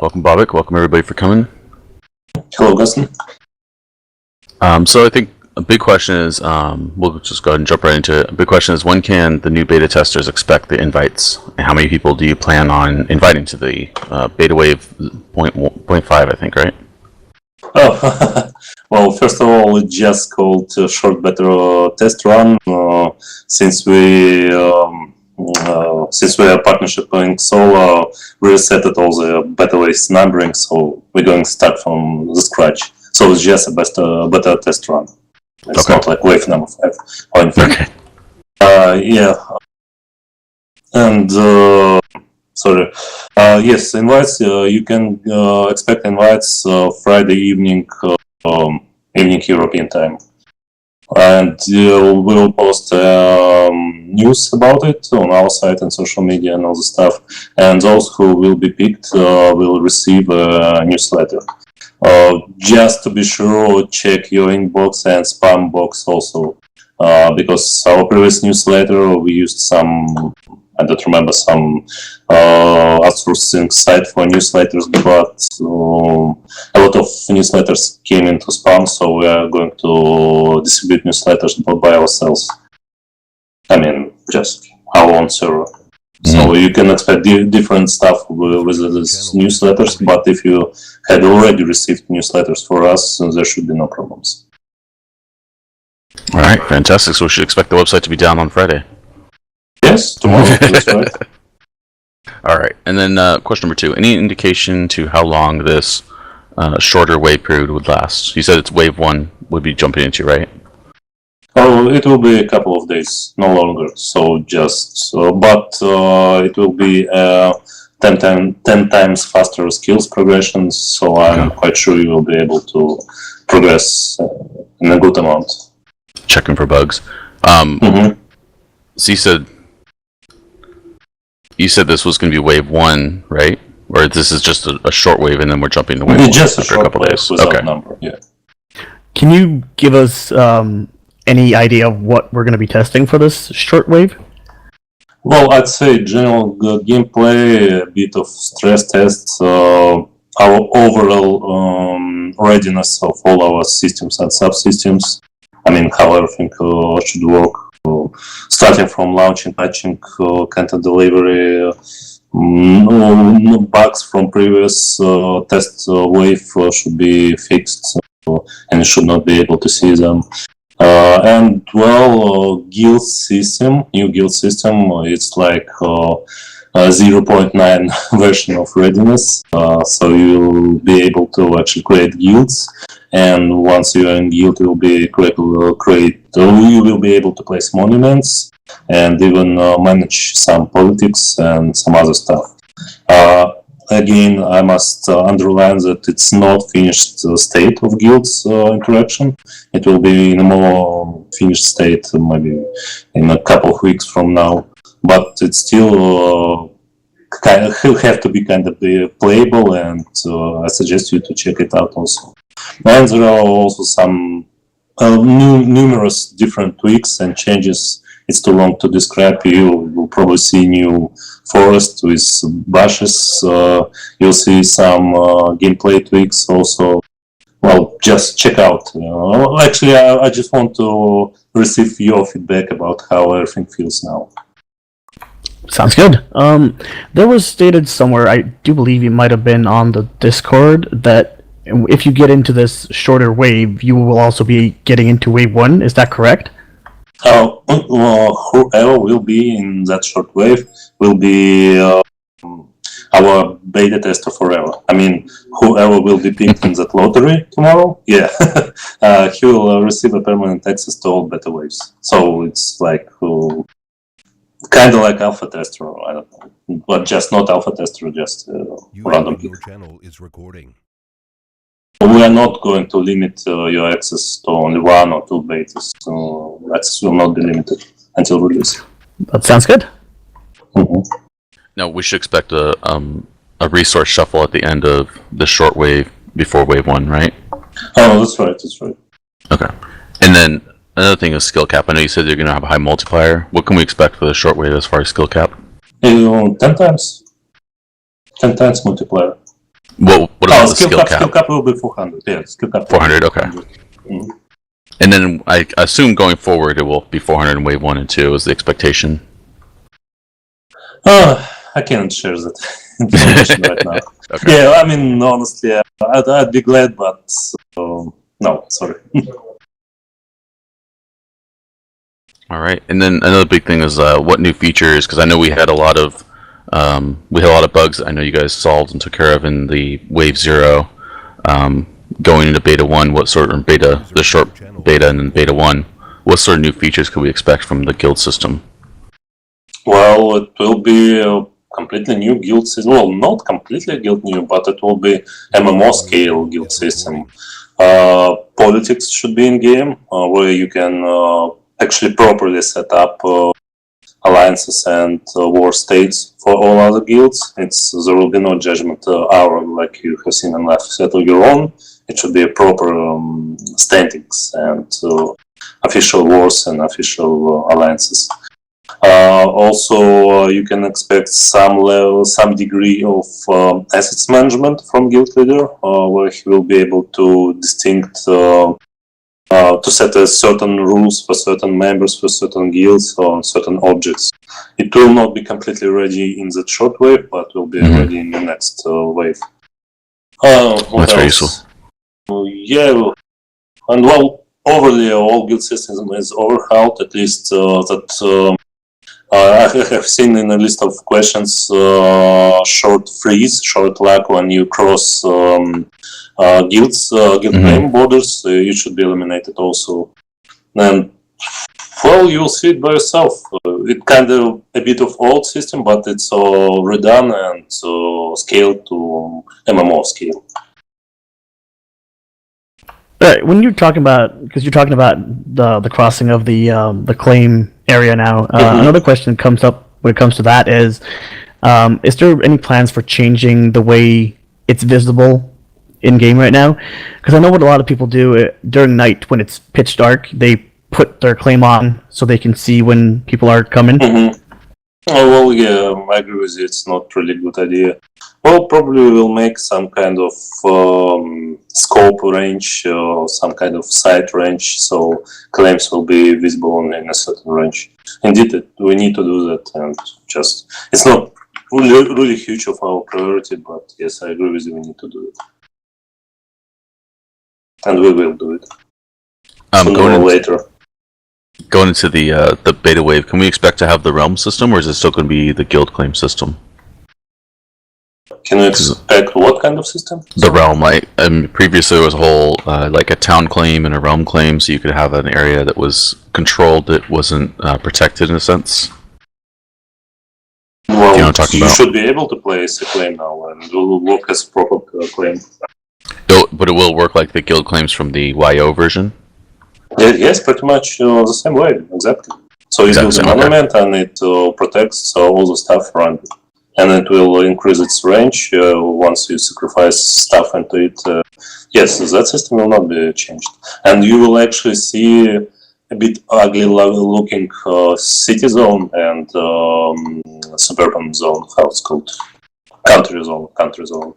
Welcome, Bobik. Welcome, everybody, for coming. Hello, Augustine. So I think a big question is, we'll just go ahead and jump right into it. A big question is, when can the new beta testers expect the invites? And how many people do you plan on inviting to the beta wave 0.5, I think, right? Oh, well, first of all, it just called short beta test run. Since we are partnership in Solo, we reset all the beta waves numbering, so we're going to start from the scratch. So it's just a beta test run. It's not like wave number 5 or anything. Okay. Yeah. And yes, invites. You can expect invites Friday evening, evening European time, and we will post news about it on our site and social media and all the stuff. And those who will be picked will receive a newsletter. Just to be sure, check your inbox and spam box also, because our previous newsletter we used some. I don't remember some outsourcing site for newsletters, but a lot of newsletters came into spam, so we are going to distribute newsletters by ourselves. I mean, just our own server. So you can expect different stuff with these newsletters, but if you had already received newsletters for us, there should be no problems. All right, fantastic. So we should expect the website to be down on Friday. Yes, tomorrow, that's right. All right, and then question number 2. Any indication to how long this shorter wave period would last? You said it's wave 1 would be jumping into, right? Oh, it will be a couple of days, no longer. So but it will be 10 times faster skills progressions. So I'm quite sure you will be able to progress in a good amount. Checking for bugs. So you said this was going to be wave 1, right? Or this is just a short wave, and then we're jumping to wave 1 just after a couple wave days. without number. Yeah. Can you give us any idea of what we're going to be testing for this short wave? Well, I'd say general gameplay, a bit of stress tests, our overall readiness of all our systems and subsystems. I mean, how everything should work. Starting from launching, patching, content delivery, no bugs from previous test wave should be fixed, and you should not be able to see them. And guild system, new guild system, it's like a 0.9 version of readiness. So you'll be able to actually create guilds, and once you're in guild, you will be able to place monuments and even manage some politics and some other stuff. Again, I must underline that it's not finished state of guilds interaction. It will be in a more finished state maybe in a couple of weeks from now. But it's still have to be kind of playable, and I suggest you to check it out also. And there are also some numerous different tweaks and changes. It's too long to describe. You will probably see new forest with bushes. You'll see some gameplay tweaks also. Well, just check out. Actually, I just want to receive your feedback about how everything feels now. Sounds good. There was stated somewhere, I do believe it might have been on the Discord, that if you get into this shorter wave, you will also be getting into wave 1. Is that correct? Whoever will be in that short wave will be our beta tester forever. I mean, whoever will be picked in that lottery tomorrow, he will receive a permanent access to all beta waves. So it's like kind of like alpha tester, I don't know, but just not alpha tester, just random. Your channel is recording. We are not going to limit your access to only 1 or 2 betas, so access will not be limited until release. That sounds good. Now, we should expect a resource shuffle at the end of the short wave before wave 1, right? Oh, that's right. Okay. And then another thing is skill cap. I know you said you're going to have a high multiplier. What can we expect for the short wave as far as skill cap? 10 times. 10 times multiplier. What about the skill Skill cap? cap will be 400. Yeah, skill cap. 400. Okay. Mhm. And then I assume going forward it will be 400 in wave 1 and 2 is the expectation. I cannot share that information right now. Okay. Yeah, I mean, honestly, I'd be glad, but no, sorry. All right. And then another big thing is what new features? Because I know we had a lot of bugs. I know you guys solved and took care of in the wave 0. Going into beta 1, what sort of the short beta and then beta 1, what sort of new features could we expect from the guild system? Well, it will be a completely new guild system. Well, not completely guild new, but it will be MMO scale guild system. Politics should be in game, where you can actually properly set up alliances and war states for all other guilds. There will be no judgment hour like you have seen in Life Settle Your Own. It should be a proper standings and official wars and official alliances. Also, you can expect some degree of assets management from guild leader, where he will be able to to set certain rules for certain members for certain guilds on certain objects. It will not be completely ready in the short wave, but will be ready in the next wave. What That's very else? useful. Yeah, and well, overly all guild system is overhauled. At least that I have seen in a list of questions short freeze, short lag when you cross guild name borders. You should be eliminated also. And well, you'll see it by yourself. It's kind of a bit of old system, but it's redone and scaled to MMO scale. Right, when you're talking about, because you're talking about the crossing of the claim area now, another question comes up when it comes to that is there any plans for changing the way it's visible in game right now? Because I know what a lot of people do during night when it's pitch dark, they put their claim on so they can see when people are coming. Oh, well, yeah, I agree with you. It's not really a good idea. Well, probably we'll make some kind of scope range, some kind of sight range, so claims will be visible in a certain range. Indeed, we need to do that, and just it's not really huge of our priority, but yes, I agree with you. We need to do it, and we will do it sooner or later. Going into the beta wave, can we expect to have the realm system, or is it still going to be the guild claim system? Can you expect what kind of system? The realm, previously there was a whole like a town claim and a realm claim, so you could have an area that was controlled that wasn't protected in a sense. Well, you know what I'm talking you about? should be able to place a claim now, and it will work as proper claim. But it will work like the guild claims from the YO version. Yes, pretty much the same way, exactly. So you build a monument and it protects all the stuff around it. And it will increase its range once you sacrifice stuff into it. Yes, that system will not be changed. And you will actually see a bit ugly looking city zone and suburban zone, how it's called. Country zone.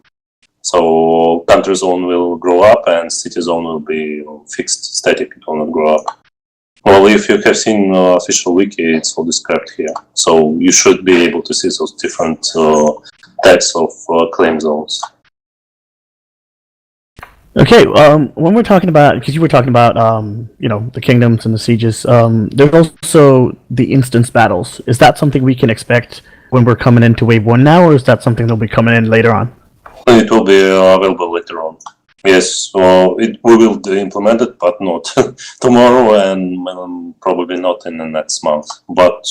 So country zone will grow up and city zone will be fixed, static, it will not grow up. Well, if you have seen official wiki, it's all described here. So you should be able to see those different types of claim zones. Okay, when we're talking about, because you were talking about, the kingdoms and the sieges, there's also the instance battles. Is that something we can expect when we're coming into Wave 1 now, or is that something that'll be coming in later on? It will be available later on. Yes, we will implement it, but not tomorrow and probably not in the next month, but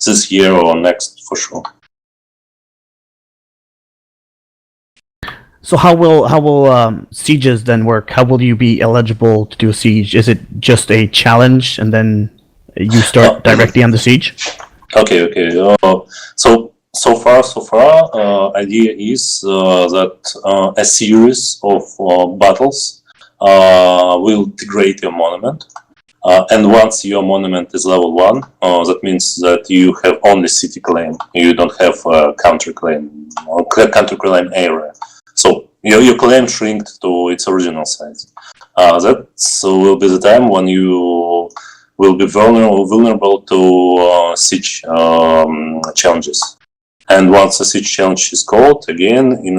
this year or next for sure. So how will sieges then work? How will you be eligible to do a siege? Is it just a challenge and then you start directly on the siege? Okay. So far, idea is that a series of battles will degrade your monument. And once your monument is level 1, that means that you have only city claim. You don't have country claim or country claim area. So your claim shrinked to its original size. That will be the time when you will be vulnerable to siege challenges. And once a siege challenge is called, again, in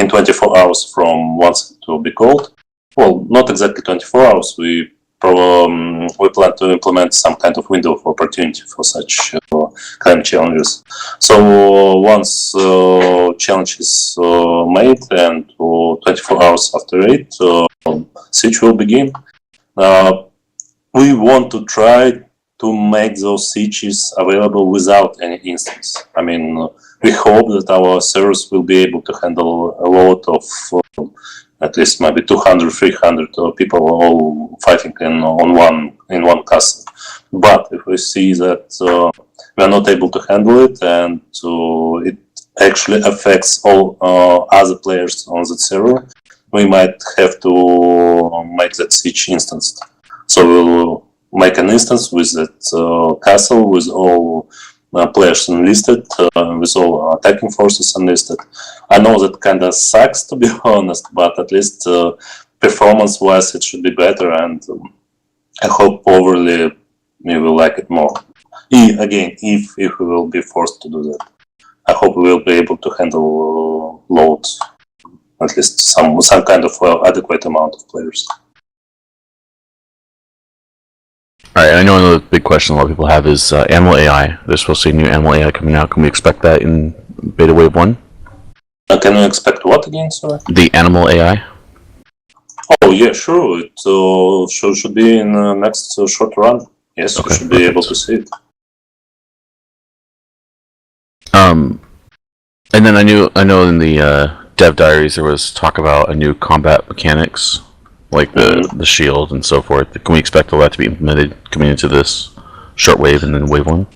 24 hours from once it will be called, well, not exactly 24 hours, we plan to implement some kind of window of opportunity for such claim challenges. So once challenge is made and 24 hours after it, siege will begin. We want to try to make those sieges available without any instance. I mean, we hope that our servers will be able to handle a lot of at least maybe 200, 300 people all fighting in one castle. But if we see that we are not able to handle it and it actually affects all other players on the server, we might have to make that siege instance. So we'll make an instance with that castle with all players enlisted, with all attacking forces enlisted. I know that kind of sucks, to be honest, but at least performance-wise it should be better, and I hope overly we will like it more. Again, if we will be forced to do that, I hope we will be able to handle loads, at least some kind of adequate amount of players. Alright, I know another big question a lot of people have is animal AI. There's supposed to be new animal AI coming out. Can we expect that in Beta Wave 1? Can we expect what again, sorry? The animal AI? Oh, yeah, sure. It should be in the next short run. Yes, okay, we should be able to see it. And then I know in the dev diaries there was talk about a new combat mechanics, like the shield and so forth. Can we expect all that to be implemented coming into this shortwave and then wave 1?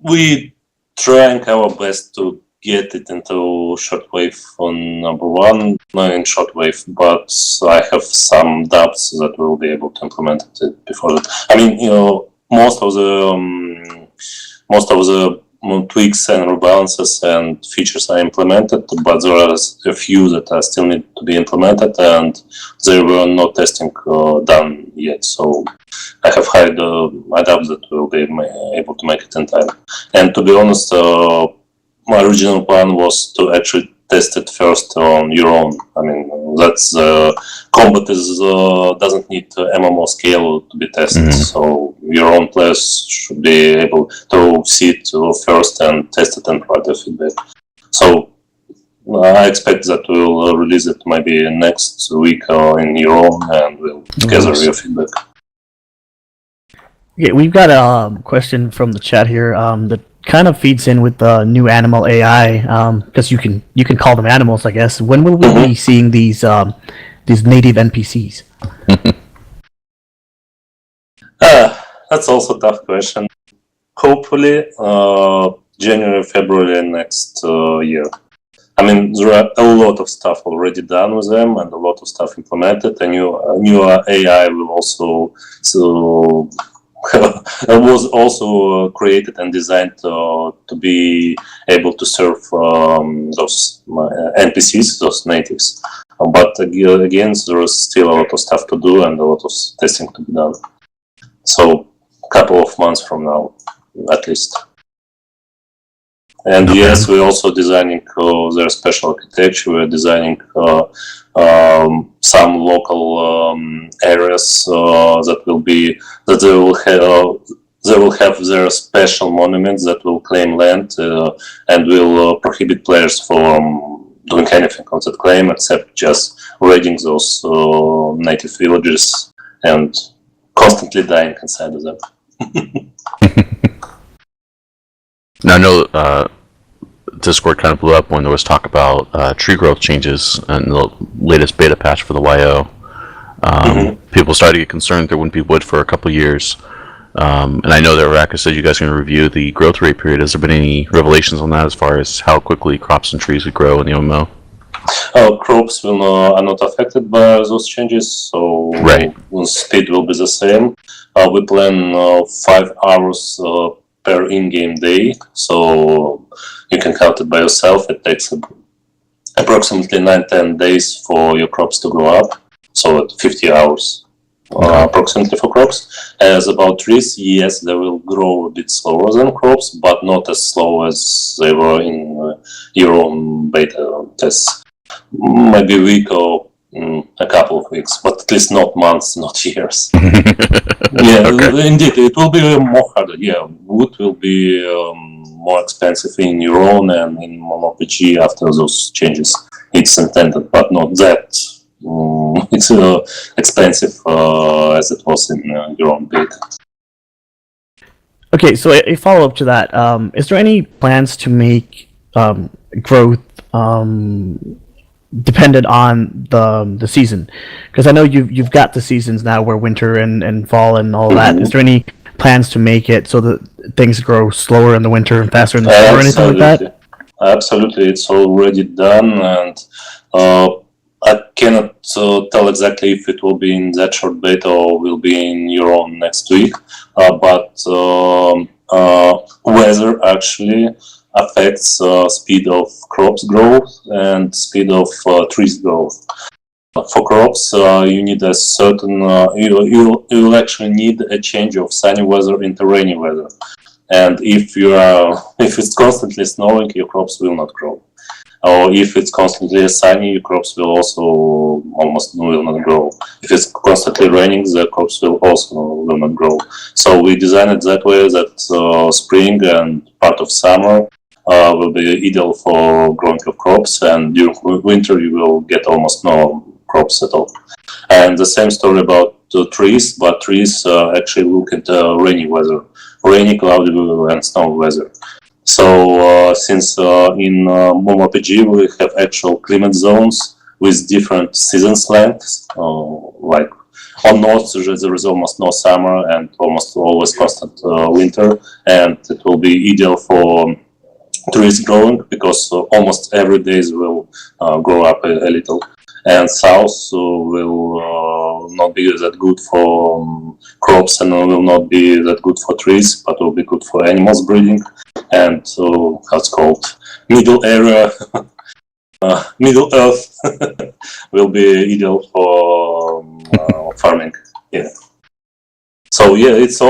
We trying our best to get it into shortwave on number 1, not in shortwave, but I have some doubts that we'll be able to implement it before that. I mean, most of the tweaks and rebalances and features are implemented, but there are a few that are still need to be implemented, and they were not testing done yet. So I have high doubt that we'll be able to make it in time. And to be honest, my original plan was to actually test it first on your own. I mean, that's combat doesn't need MMO scale to be tested, so your own players should be able to see it first and test it and provide their feedback. So I expect that we'll release it maybe next week in your own, and we'll gather your feedback. Yeah, we've got a question from the chat here that kind of feeds in with the new animal AI, because you can call them animals, I guess. When will we be seeing these native NPCs? That's also a tough question. Hopefully, January, February next year. I mean, there are a lot of stuff already done with them and a lot of stuff implemented. And new AI will also was also created and designed to be able to serve those NPCs, those natives. But again, there is still a lot of stuff to do and a lot of testing to be done. So, a couple of months from now, at least. And yes, we're also designing their special architecture. We're designing some local areas that they will have their special monuments that will claim land and will prohibit players from doing anything on that claim except just raiding those native villages and constantly dying inside of them. Now, I know Discord kind of blew up when there was talk about tree growth changes in the latest beta patch for the YO. People started to get concerned there wouldn't be wood for a couple years. And I know that Raka said you guys are going to review the growth rate period. Has there been any revelations on that as far as how quickly crops and trees would grow in the MMO? Crops are not affected by those changes, so speed will be the same. We plan 5 hours per in-game day, so you can count it by yourself. It takes approximately 9-10 days for your crops to grow up, so at 50 hours approximately for crops. As about trees, yes, they will grow a bit slower than crops, but not as slow as they were in your own beta tests. Maybe a week or a couple of weeks, but at least not months, not years. Yeah, okay. Indeed, it will be more harder. Yeah, wood will be more expensive in your own and in MonoPG after those changes. It's intended, but not that it's expensive as it was in your own beta. Okay, so a follow-up to that, is there any plans to make growth dependent on the season? Because I know you've got the seasons now where winter and fall and all that. Is there any plans to make it so that things grow slower in the winter and faster in the summer or anything like that? Absolutely, it's already done, and I cannot tell exactly if it will be in that short beta or will be in your own next week, but weather actually affects speed of crops growth and speed of trees growth. For crops, you need a certain, you'll actually need a change of sunny weather into rainy weather. And if it's constantly snowing, your crops will not grow. Or if it's constantly sunny, your crops will also will not grow. If it's constantly raining, the crops will not grow. So we designed it that way that spring and part of summer will be ideal for growing of crops, and during winter you will get almost no crops at all. And the same story about trees, but trees actually look at rainy weather, rainy, cloudy, and snow weather. So since in MonoPG we have actual climate zones with different seasons lengths, like on North there is almost no summer and almost always constant winter, and it will be ideal for trees growing because almost every day will grow up a little. And South will not be that good for crops and will not be that good for trees, but will be good for animals breeding. And how it's called, middle area, Middle Earth will be ideal for farming. Yeah. So yeah, it's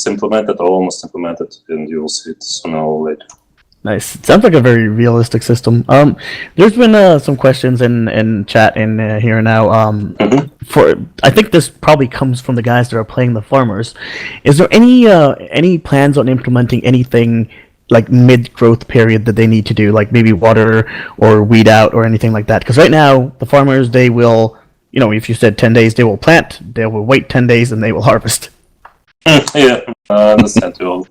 implemented or almost implemented, and you'll see it sooner or later. Nice. It sounds like a very realistic system. There's been some questions in chat in here and now. I think this probably comes from the guys that are playing the farmers. Is there any plans on implementing anything like mid-growth period that they need to do, like maybe water or weed out or anything like that? Because right now the farmers, they will, if you said 10 days, they will plant. They will wait 10 days and they will harvest. Yeah, I understand you all.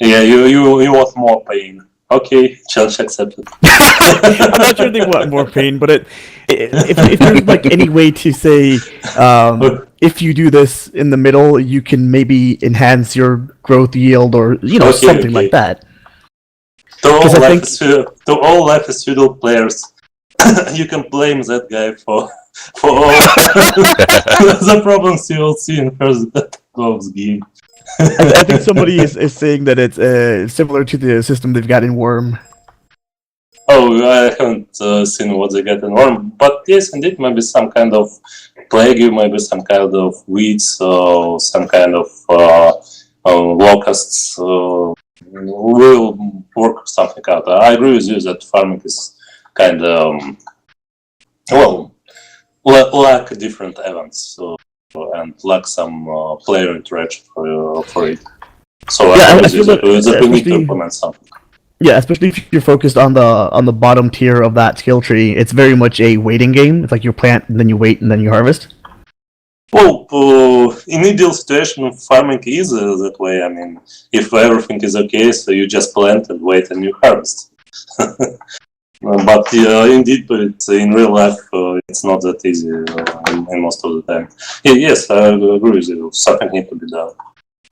Yeah, you want more pain. Okay, challenge accepted. I'm not sure they want more pain, but if there's like any way to say, if you do this in the middle, you can maybe enhance your growth yield or something like that. To all Life is Feudal players, you can blame that guy for all the problems you will see in first game. I think somebody is saying that it's similar to the system they've got in Worm. Oh, I haven't seen what they get in Worm, but yes, indeed, maybe some kind of plague, maybe some kind of weeds, some kind of locusts will work something out. I agree with you that farming is kind of lack different events. And lack some player interaction for it. So yeah, I feel that we need to implement something. Yeah, especially if you're focused on the bottom tier of that skill tree, it's very much a waiting game. It's like you plant and then you wait and then you harvest. Well, in ideal situation, farming is that way. I mean, if everything is okay, so you just plant and wait and you harvest. But indeed, in real life, it's not that easy in most of the time. Yes, I agree with you. Something needs to be done.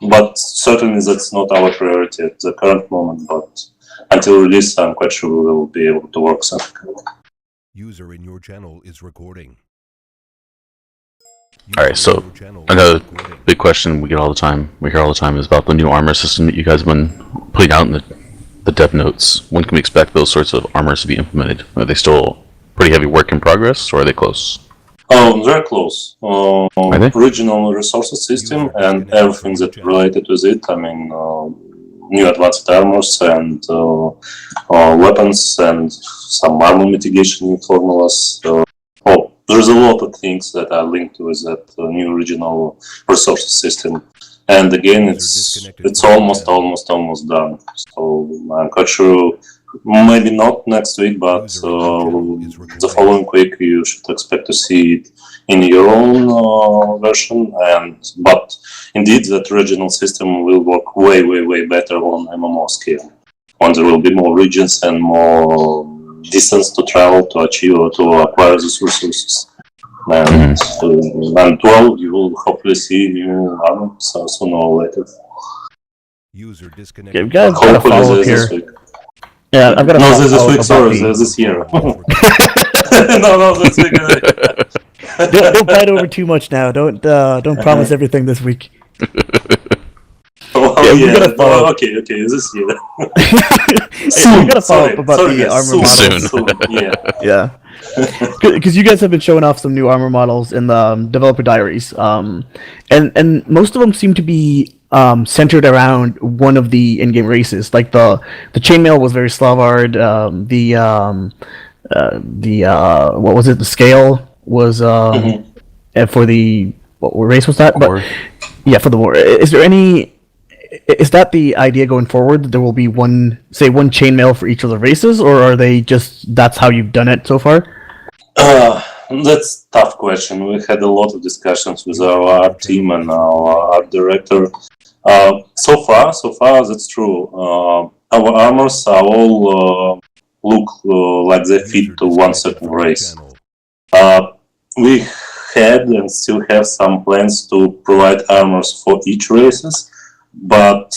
But certainly that's not our priority at the current moment. But until release, I'm quite sure we will be able to work something. User in your channel is recording. Alright, so another big question we hear all the time is about the new armor system that you guys have been putting out in the dev notes. When can we expect those sorts of armors to be implemented? Are they still pretty heavy work in progress, or are they close? They're close. they? Regional resources system and everything that related with it. I mean, new advanced armors and weapons and some armor mitigation formulas. There's a lot of things that are linked with that new regional resources system. And again, it's almost done. So I'm quite sure, maybe not next week, but the following week you should expect to see it in your own version. But indeed, that regional system will work way better on MMO scale, when there will be more regions and more distance to travel to achieve or to acquire these resources. And well, you will hopefully see new armor sooner or later. User disconnected. Yeah, you guys gotta Hopefully follow up this here. week. Yeah, I've got to No, follow this up week, about sorry, the- this year. no, this week. don't bite over too much now. Don't promise everything this week. Oh, Yeah, we yeah. gotta follow- Okay, this year. We gotta follow up about the guys, armor models. soon. Yeah. Yeah, because you guys have been showing off some new armor models in the developer diaries, and most of them seem to be centered around one of the in-game races. Like the chainmail was very Slavard. What was it? The scale was for the what race was that? War. But yeah, for the war. Is there any? Is that the idea going forward? That there will be one chainmail for each of the races, or are they just that's how you've done it so far? That's a tough question. We had a lot of discussions with our art team and our art director. So far, that's true. Our armors are all look like they fit to one certain race. We had and still have some plans to provide armors for each races, but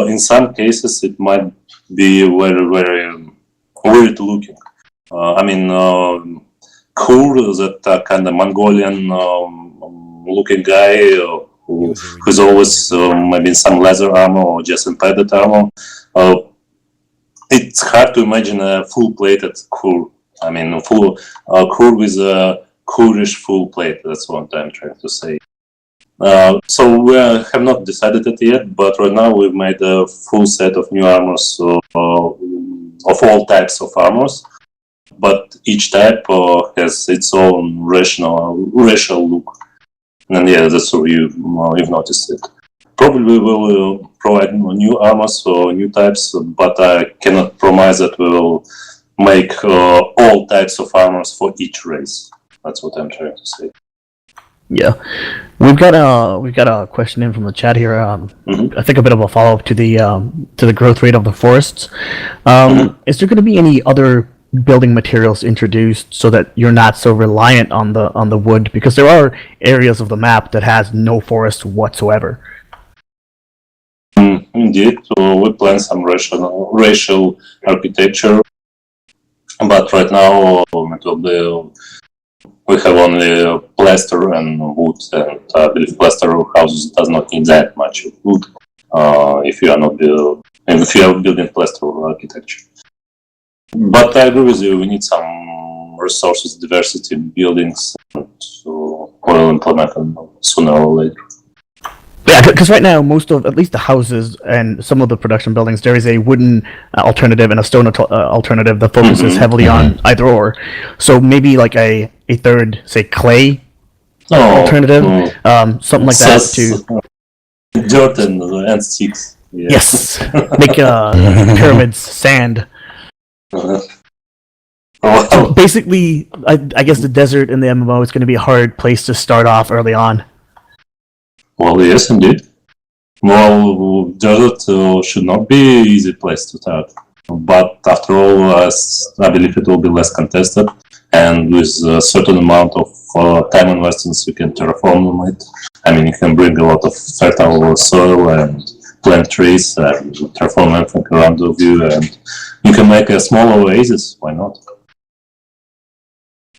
in some cases it might be very weird looking. I mean, Kur, that kind of Mongolian looking guy who's always maybe in some leather armor or just in padded armor. It's hard to imagine a full-plated Kur. I mean, a full Kur with a Kurish full plate. That's what I'm trying to say. So we have not decided it yet, but right now we've made a full set of new armors of all types of armors. But each type has its own racial look, and yeah, that's what you've noticed it. Probably we will provide new armors or new types, but I cannot promise that we will make all types of armors for each race. That's what I'm trying to say. Yeah, we've got a question in from the chat here. I think a bit of a follow up to the growth rate of the forests. Is there going to be any other building materials introduced so that you're not so reliant on the wood? Because there are areas of the map that has no forest whatsoever. Indeed, we plan some racial architecture, but right now it will be. We have only plaster and wood, and I believe plaster houses does not need that much wood if you are building plaster architecture. But I agree with you. We need some resources, diversity, buildings, so we'll implement them sooner or later. Yeah, because right now most of at least the houses and some of the production buildings there is a wooden alternative and a stone alternative that focuses heavily on either or. So maybe like a third, say, clay alternative, something like that to dirt and sticks. Yeah. yes, make pyramids, sand. So basically, I guess the desert in the MMO is going to be a hard place to start off early on. Well, yes, indeed. Well, desert should not be an easy place to start. But after all, I believe it will be less contested, and with a certain amount of time investments, you can terraform it. I mean, you can bring a lot of fertile soil and plant trees and terraform everything around of you, and you can make a small oasis. Why not?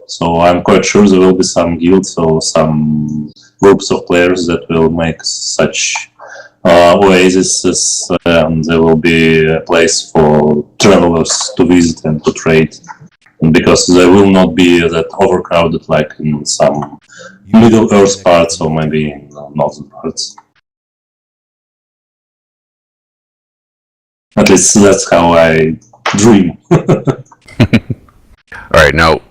So I'm quite sure there will be some guilds or some groups of players that will make such oases, and there will be a place for travelers to visit and to trade. because they will not be that overcrowded like in some Middle Earth parts or maybe in northern parts. At least that's how I dream. Alright, now,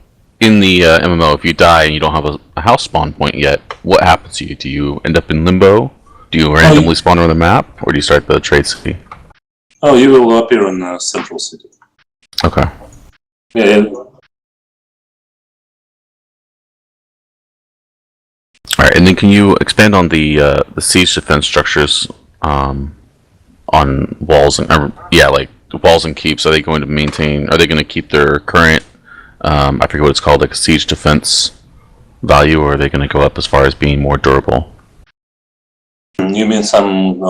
in the MMO, if you die and you don't have a house spawn point yet, what happens to you? Do you end up in limbo? Do you randomly spawn on the map? Or do you start the trade city? Oh, you will appear in the central city. Okay. Yeah. Alright, and then can you expand on the siege defense structures on walls and like walls and keeps? Are they going to maintain? Are they going to keep their current? I forget what it's called, like a siege defense value, or are they going to go up as far as being more durable? You mean some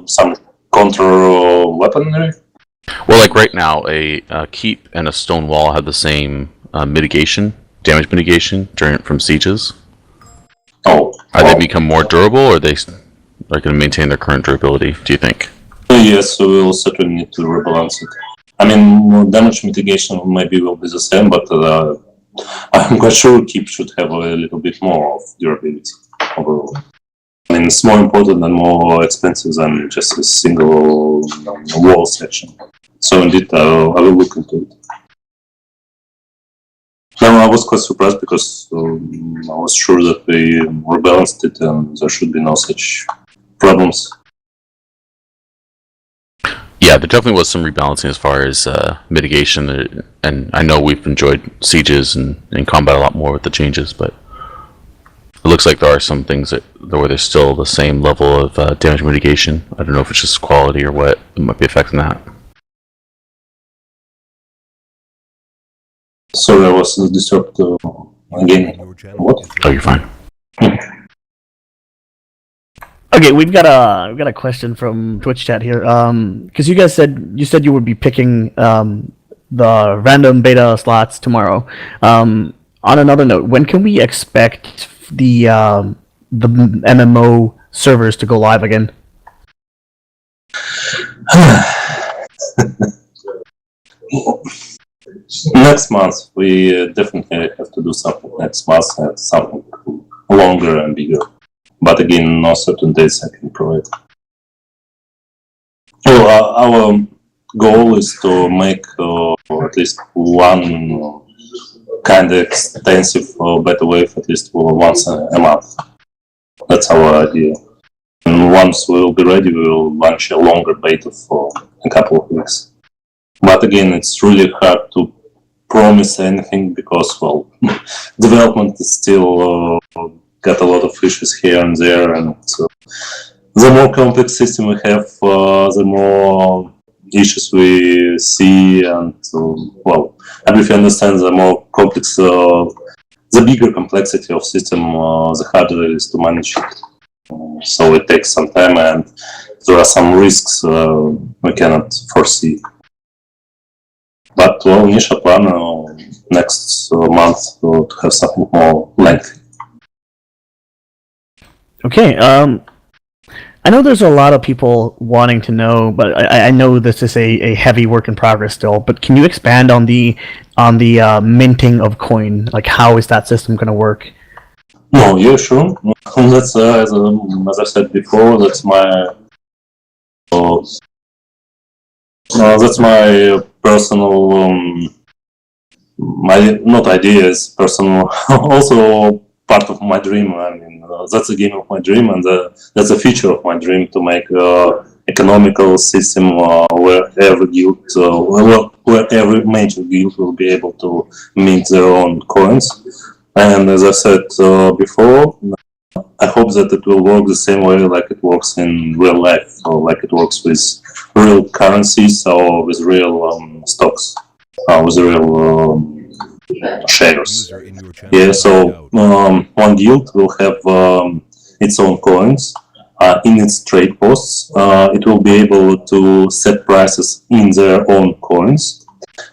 some counter weaponry? Well, like right now, a keep and a stone wall have the same damage mitigation from sieges. Oh, Are they become more durable, or are they going to maintain their current durability? Do you think? yes, we will certainly need to rebalance it. I mean, damage mitigation maybe will be the same, but I'm quite sure keep should have a little bit more of durability overall. I mean, it's more important and more expensive than just a single wall section. So indeed, I will look into it. No, I was quite surprised because I was sure that we rebalanced it and there should be no such problems. Yeah, there definitely was some rebalancing as far as mitigation, and I know we've enjoyed sieges and combat a lot more with the changes, but it looks like there are some things where there's still the same level of damage mitigation. I don't know if it's just quality or what might be affecting that. Sorry, I was disturbed again. What? Oh, you're fine. Okay, we've got a question from Twitch chat here. Because you said you would be picking the random beta slots tomorrow. On another note, when can we expect the MMO servers to go live again? Next month, we definitely have to do something next month, something longer and bigger. But again, no certain dates I can provide. Well, our goal is to make at least one kind of extensive beta wave at least once a month. That's our idea. And once we'll be ready, we will launch a longer beta for a couple of weeks. But again, it's really hard to promise anything because, well, development is still got a lot of issues here and there, and the more complex system we have, the more issues we see, and well, and if you understand, the more complex, the bigger complexity of system, the harder it is to manage it. So it takes some time, and there are some risks we cannot foresee. But well, initial plan next month to have something more lengthy. Okay, I know there's a lot of people wanting to know, but I know this is a heavy work in progress still. But can you expand on the minting of coin? Like, how is that system going to work? No, yeah, sure. That's as I said before. That's my personal not ideas, personal also part of my dream. I mean, that's a game of my dream, and that's a feature of my dream to make economical system where every guild, where every major guild will be able to mint their own coins. And as I said before, I hope that it will work the same way like it works in real life, or like it works with real currencies or with real stocks, with real shares. Yeah, so one guild will have its own coins in its trade posts. It will be able to set prices in their own coins,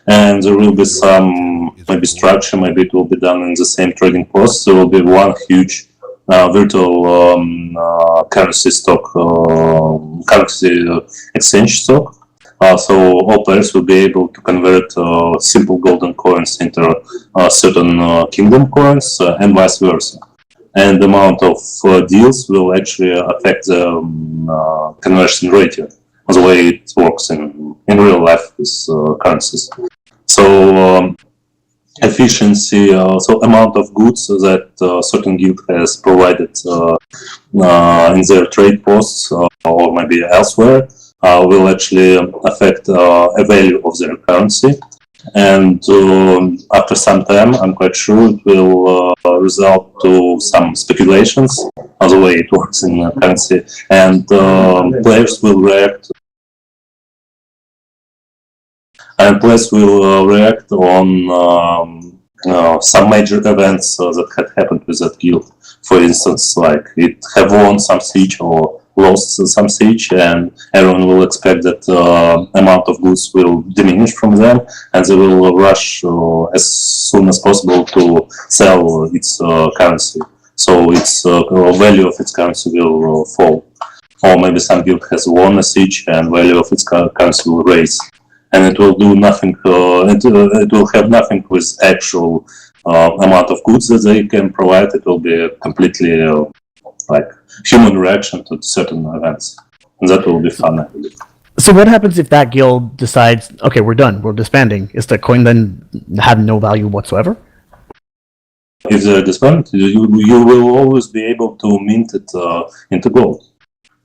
and there will be some maybe structure. Maybe it will be done in the same trading post. There will be one huge virtual currency stock, currency exchange stock, So all players will be able to convert simple golden coins into certain kingdom coins and vice versa. And the amount of deals will actually affect the conversion ratio, the way it works in real life with currencies. So efficiency, so amount of goods that certain guild has provided in their trade posts or maybe elsewhere will actually affect a value of their currency. And after some time, I'm quite sure it will result to some speculations on the way it works in currency, and players will react. And players will react on some major events that had happened with that guild. For instance, like it have won some siege or lost some siege, and everyone will expect that amount of goods will diminish from them, and they will rush as soon as possible to sell its currency. So its value of its currency will fall. Or maybe some guild has won a siege and value of its currency will raise. And it will do nothing, it will have nothing with actual amount of goods that they can provide. It will be completely like human reaction to certain events, and that will be fun, I believe. So what happens if that guild decides, okay, we're done, we're disbanding? Is the coin then have no value whatsoever? If they're disbanded, you will always be able to mint it into gold.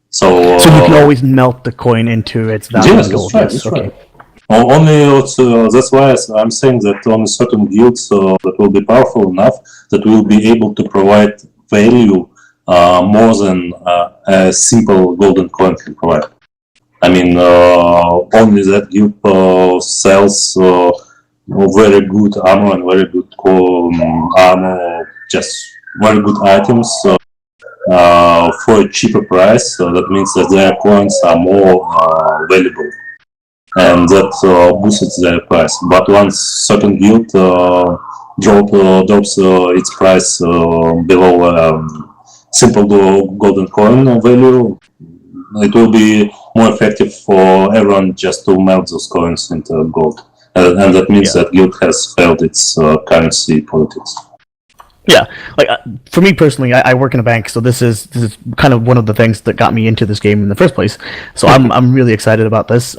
So you can always melt the coin into its value yes, in gold. that's right, Yes, that's okay. right. Only that's why I'm saying that only certain guilds that will be powerful enough that will be able to provide value more than a simple golden coin can provide. I mean, only that guild sells very good armor and very good armor, just very good items for a cheaper price. So that means that their coins are more valuable, and that boosts their price. But once certain guild drops its price below simple golden coin value, it will be more effective for everyone just to melt those coins into gold. And that means that guild has failed its currency politics. Yeah, like for me personally, I work in a bank, so this is kind of one of the things that got me into this game in the first place. So I'm really excited about this.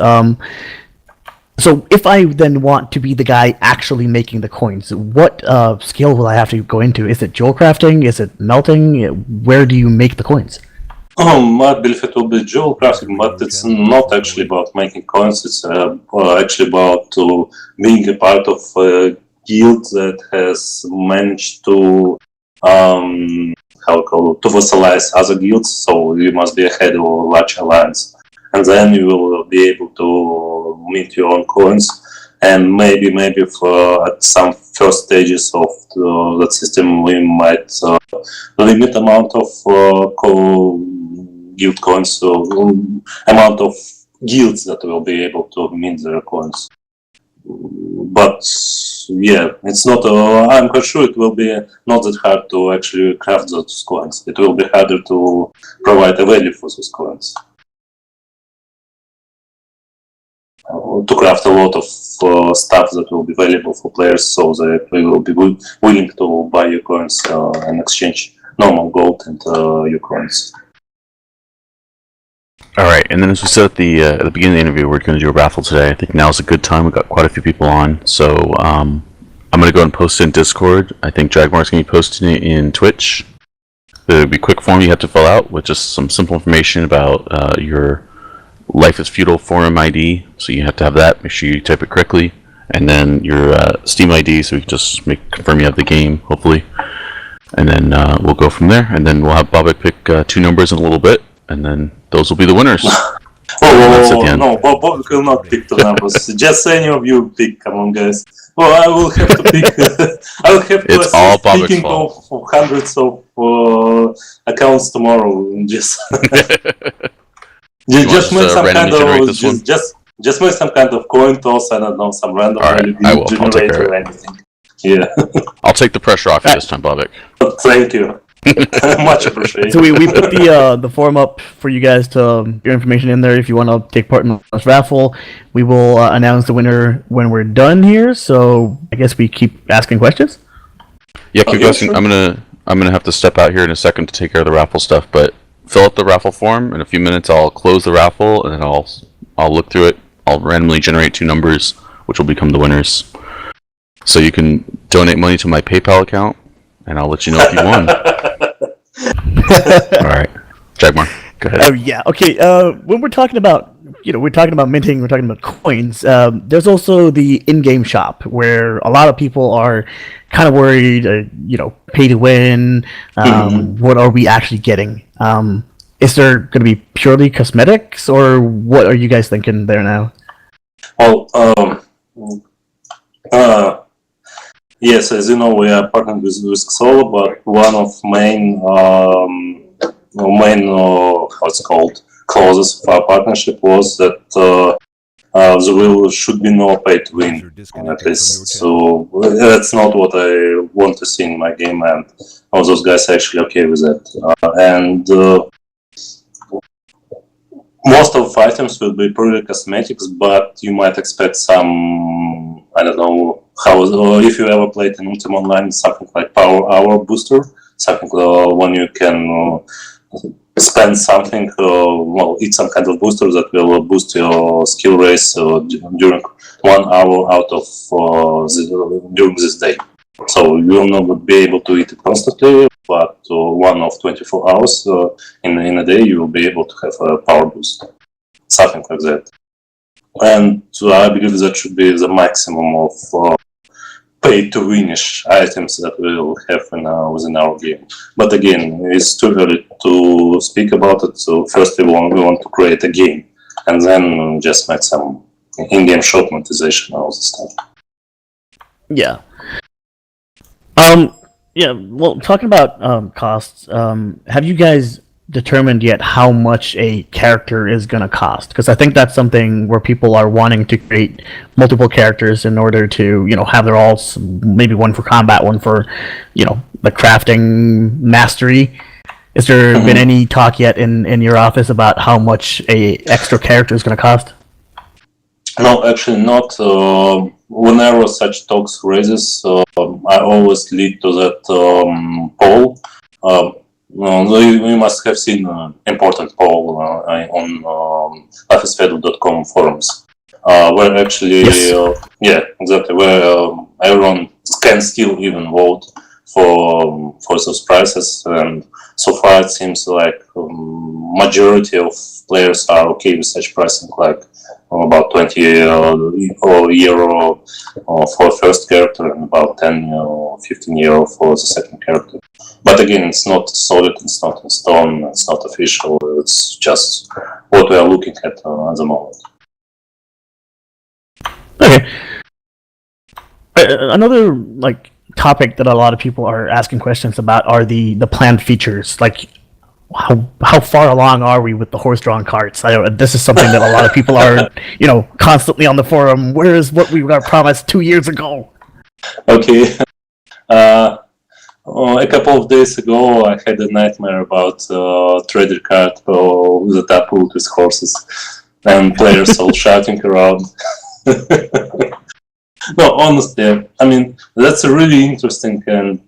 So if I then want to be the guy actually making the coins, what skill will I have to go into? Is it jewel crafting? Is it melting? Where do you make the coins? I believe it will be jewel crafting, but it's not actually about making coins. It's actually about being a part of a guild that has managed to to vassalize other guilds. So you must be ahead of a large alliance, and then you will be able to mint your own coins. And maybe at some first stages of that system, we might limit amount of guild coins, so amount of guilds that will be able to mint their coins. But yeah, it's not. I'm quite sure it will be not that hard to actually craft those coins. It will be harder to provide a value for those coins. To craft a lot of stuff that will be valuable for players, so that they will be willing to buy your coins and exchange normal gold into your coins. All right, and then as we said at the beginning of the interview, we're going to do a raffle today. I think now's a good time. We've got quite a few people on, so I'm going to go and post it in Discord. I think Dragmar's going to be posting it in Twitch. There'll be a quick form you have to fill out with just some simple information about your Life is Feudal forum ID, so you have to have that. Make sure you type it correctly, and then your Steam ID, so we can just confirm you have the game, hopefully. And then we'll go from there, and then we'll have Bobik pick 2 numbers in a little bit, and then those will be the winners. No, Bobik will not pick 2 numbers. Just any of you pick. Come on, guys. Well, I will have to pick. I will have to It's all Bobik's speaking fault. of hundreds of accounts tomorrow. Just just make some kind of just make some kind of coin toss. I don't know, some random value I'll take generator care of or it. anything. Yeah. I'll take the pressure off you this time, Bobik. Thank you. Much appreciated. So we put the form up for you guys to your information in there if you want to take part in this raffle. We will announce the winner when we're done here. So I guess we keep asking questions. Yeah, keep yeah, asking. sure. I'm gonna have to step out here in a second to take care of the raffle stuff, but fill out the raffle form. In a few minutes, I'll close the raffle and then I'll look through it. I'll randomly generate 2 numbers, which will become the winners. So you can donate money to my PayPal account, and I'll let you know if you won. All right, Jagmar, go ahead. Yeah. Okay. When we're talking about, we're talking about minting, we're talking about coins. There's also the in-game shop where a lot of people are kind of worried. Pay to win. What are we actually getting? Is there going to be purely cosmetics, or what are you guys thinking there now? Well, yes, as you know, we are partnered with LiFKarl, but one of main clauses of our partnership was that there should be no pay to win, at least. So that's not what I want to see in my game, and all those guys are actually okay with that. Most of items will be purely cosmetics, but you might expect some, I don't know, if you ever played in Ultima Online, something like Power Hour Booster, something when you can spend something, eat some kind of booster that will boost your skill raise during 1 hour out of during this day. So you will not be able to eat it constantly, but one of 24 hours in a day you will be able to have a power boost, something like that. And I believe that should be the maximum of pay-to-winish items that we will have within our game. But again, it's too early to speak about it. So first we want to create a game, and then just make some in-game shop monetization and all this stuff. Yeah. Yeah. Well, talking about costs, have you guys determined yet how much a character is going to cost? Because I think that's something where people are wanting to create multiple characters in order to, have their alts, maybe one for combat, one for, the crafting mastery. Is there been any talk yet in your office about how much a extra character is going to cost? No, actually not. Whenever such talks raises, I always lead to that poll. You must have seen an important poll on officefedel.com forums, where actually, exactly, where everyone can still even vote for those prices, and so far it seems like majority of players are okay with such pricing, like about 20 euro for first character and about 10 or 15 euro for the second character. But again, it's not solid, it's not in stone, it's not official, it's just what we are looking at the moment. Okay. Another topic that a lot of people are asking questions about are the planned features. Like, how far along are we with the horse-drawn carts? This is something that a lot of people are, constantly on the forum. Where is what we got promised 2 years ago? Okay. A couple of days ago, I had a nightmare about trader cart with a tapult with horses and players all shouting around. No, honestly, I mean, that's a really interesting and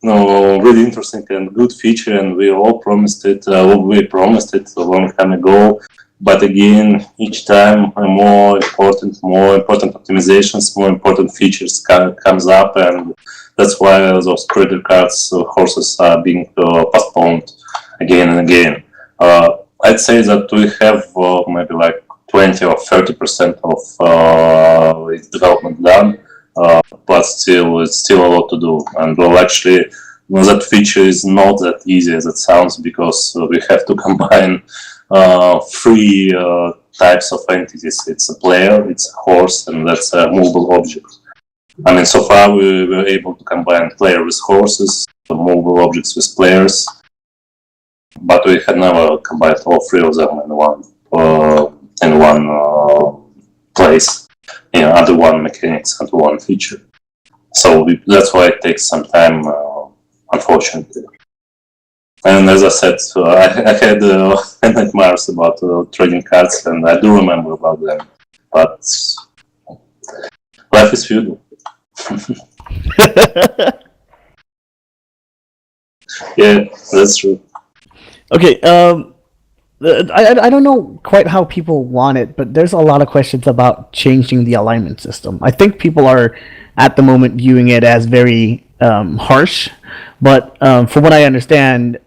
really interesting and good feature, and we all promised it. We promised it a long time ago, but again, each time more important optimizations, more important features comes up, and that's why those trader cards horses are being postponed again and again. I'd say that we have maybe like 20 or 30% of its development done, but still, it's still a lot to do. And well, actually, that feature is not that easy as it sounds, because we have to combine 3 types of entities. It's a player, it's a horse, and that's a movable object. I mean, so far we were able to combine player with horses, movable objects with players, but we had never combined all 3 of them in one place, under one mechanics, under one feature. So that's why it takes some time unfortunately. And as I said, I had nightmares about trading cards, and I do remember about them. But life is feudal. Yeah, that's true. Okay, I don't know quite how people want it, but there's a lot of questions about changing the alignment system. I think people are, at the moment, viewing it as very harsh, but from what I understand,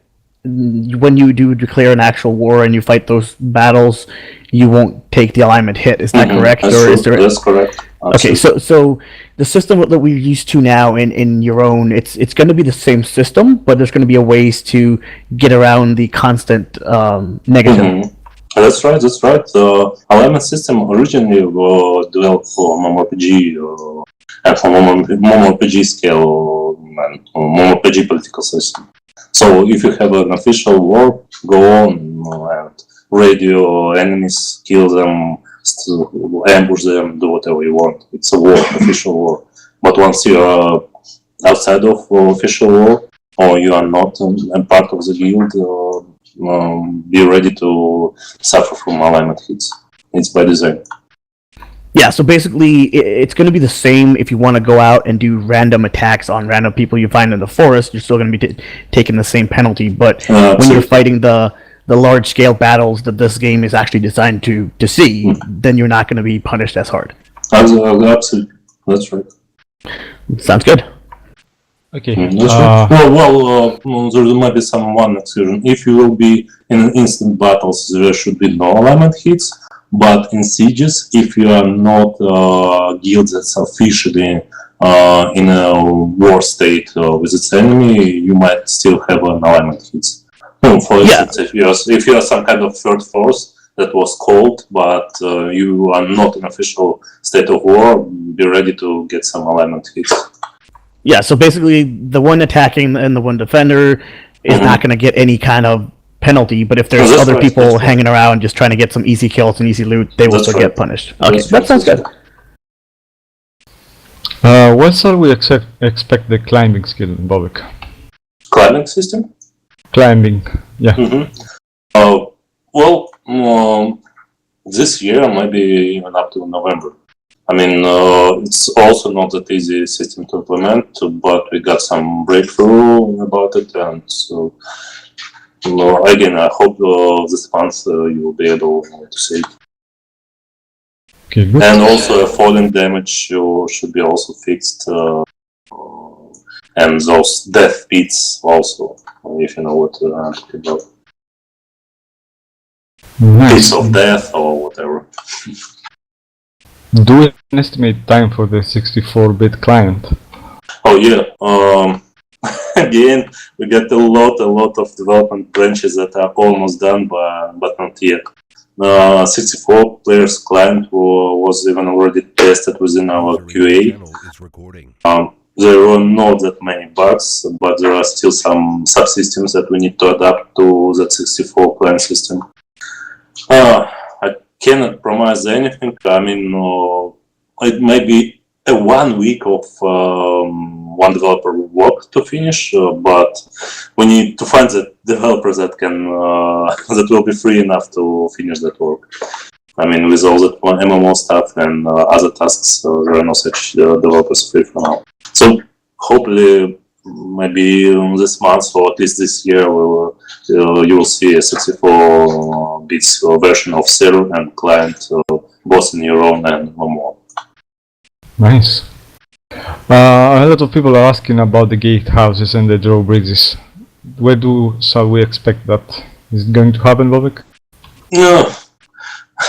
when you do declare an actual war and you fight those battles, you won't take the alignment hit. Is that correct? That's or true. is there? That's correct. Okay, so the system that we're used to now in your own, it's going to be the same system, but there's going to be a ways to get around the constant negative. That's right. That's right. Alignment system originally developed for MMORPG and for MMORPG scale and MMORPG political system. So if you have an official war, go on and raid your enemies, kill them, ambush them, do whatever you want. It's a war, official war. But once you are outside of official war, or you are not a part of the guild, be ready to suffer from alignment hits. It's by design. Yeah, so basically, it's going to be the same if you want to go out and do random attacks on random people you find in the forest. You're still going to be taking the same penalty, but when you're fighting the large-scale battles that this game is actually designed to see, then you're not going to be punished as hard. Absolutely, that's right. Sounds good. Okay. That's right. Well, there might be one exception. If you will be in instant battles, there should be no alignment hits. But in sieges, if you are not guild that's officially in a war state with its enemy, you might still have an alignment hits. For instance, if you are some kind of third force that was called, but you are not in official state of war, be ready to get some alignment hits. Yeah, so basically, the one attacking and the one defender is not going to get any kind of penalty, but if there's other people hanging around just trying to get some easy kills and easy loot, they will still get punished. Okay, that sounds good. When shall we expect the climbing skill in Bobik? Climbing system? Climbing, yeah. This year, maybe even up to November. I mean, it's also not that easy system to implement, but we got some breakthrough about it, and so again, I hope this month you will be able to see it. Okay, good. And also, falling damage should be also fixed, and those death pits also, if you know what I'm talking about. Nice. Pits of death or whatever. Do we have an estimate time for the 64-bit client? Oh yeah. Again, we got a lot of development branches that are almost done, but not yet. 64 players client was even already tested within our QA. There were not that many bugs, but there are still some subsystems that we need to adapt to that 64 client system. I cannot promise anything. I mean, it might be 1 week of one developer work to finish, but we need to find the developers that can that will be free enough to finish that work. I mean, with all that MMO stuff and other tasks, there are no such developers free for now. So hopefully, maybe this month or at least this year, you will see a 64 bits version of server and client, both in your own and MMO. Nice. A lot of people are asking about the gatehouses and the drawbridges. Where shall we expect that? Is it going to happen, Bobik? No,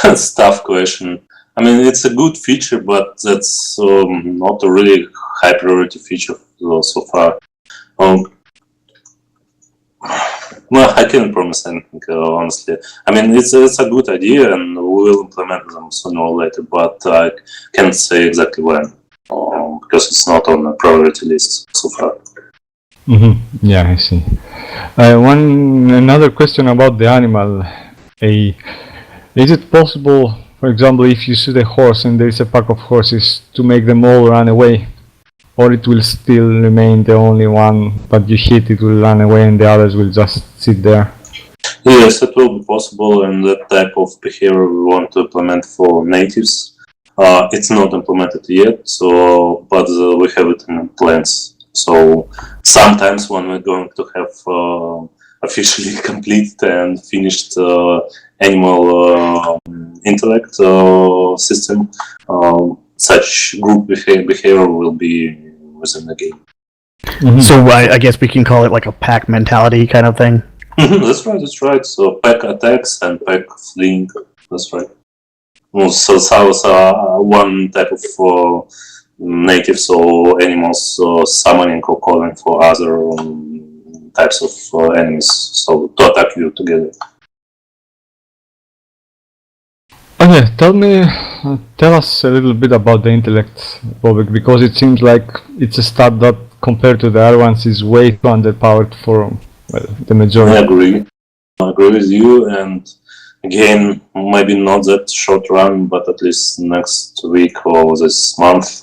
that's a tough question. I mean, it's a good feature, but that's not a really high priority feature so far. Well, I can't promise anything, honestly. I mean, it's a good idea, and we will implement them sooner or later, but I can't say exactly when, because it's not on the priority list so far. Yeah, I see. Another question about the animal. Is it possible, for example, if you shoot a horse and there is a pack of horses, to make them all run away? or it will still remain the only one, but you hit it will run away and the others will just sit there? Yes, it will be possible, and that type of behavior we want to implement for natives. It's not implemented yet, but we have it in plans. So sometimes when we're going to have officially complete and finished animal intellect system, such group behavior will be within the game. Mm-hmm. So I guess we can call it like a pack mentality kind of thing. That's right. So pack attacks and pack fleeing. That's right. So one type of natives or animals summoning or calling for other types of enemies, so to attack you together. Okay, tell us a little bit about the intellect, Bobik, because it seems like it's a stat that compared to the other ones is way too underpowered for the majority. I agree with you, and again, maybe not that short run, but at least next week or this month,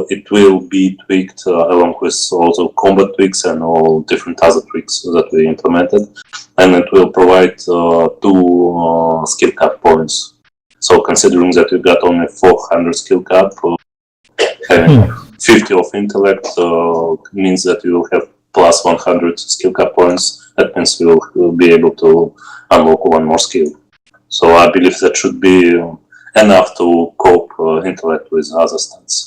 it will be tweaked along with also combat tweaks and all different other tweaks that we implemented, and it will provide 2 skill cap points. So considering that you got only 400 skill cap, having 50 of intellect means that you will have plus 100 skill cap points. That means we will be able to unlock 1 more skill. So I believe that should be enough to cope intellect with other stats.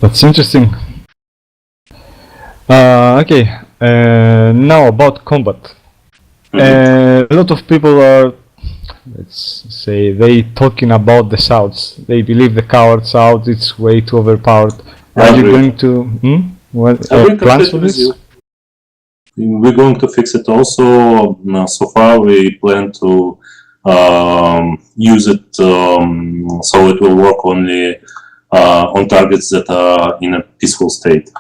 That's interesting. Okay, now about combat. A lot of people are, let's say, they talking about the shouts. They believe the coward shout it's way too overpowered. Are you going to plans for this? We're going to fix it also. So far we plan to use it so it will work only on targets that are in a peaceful state.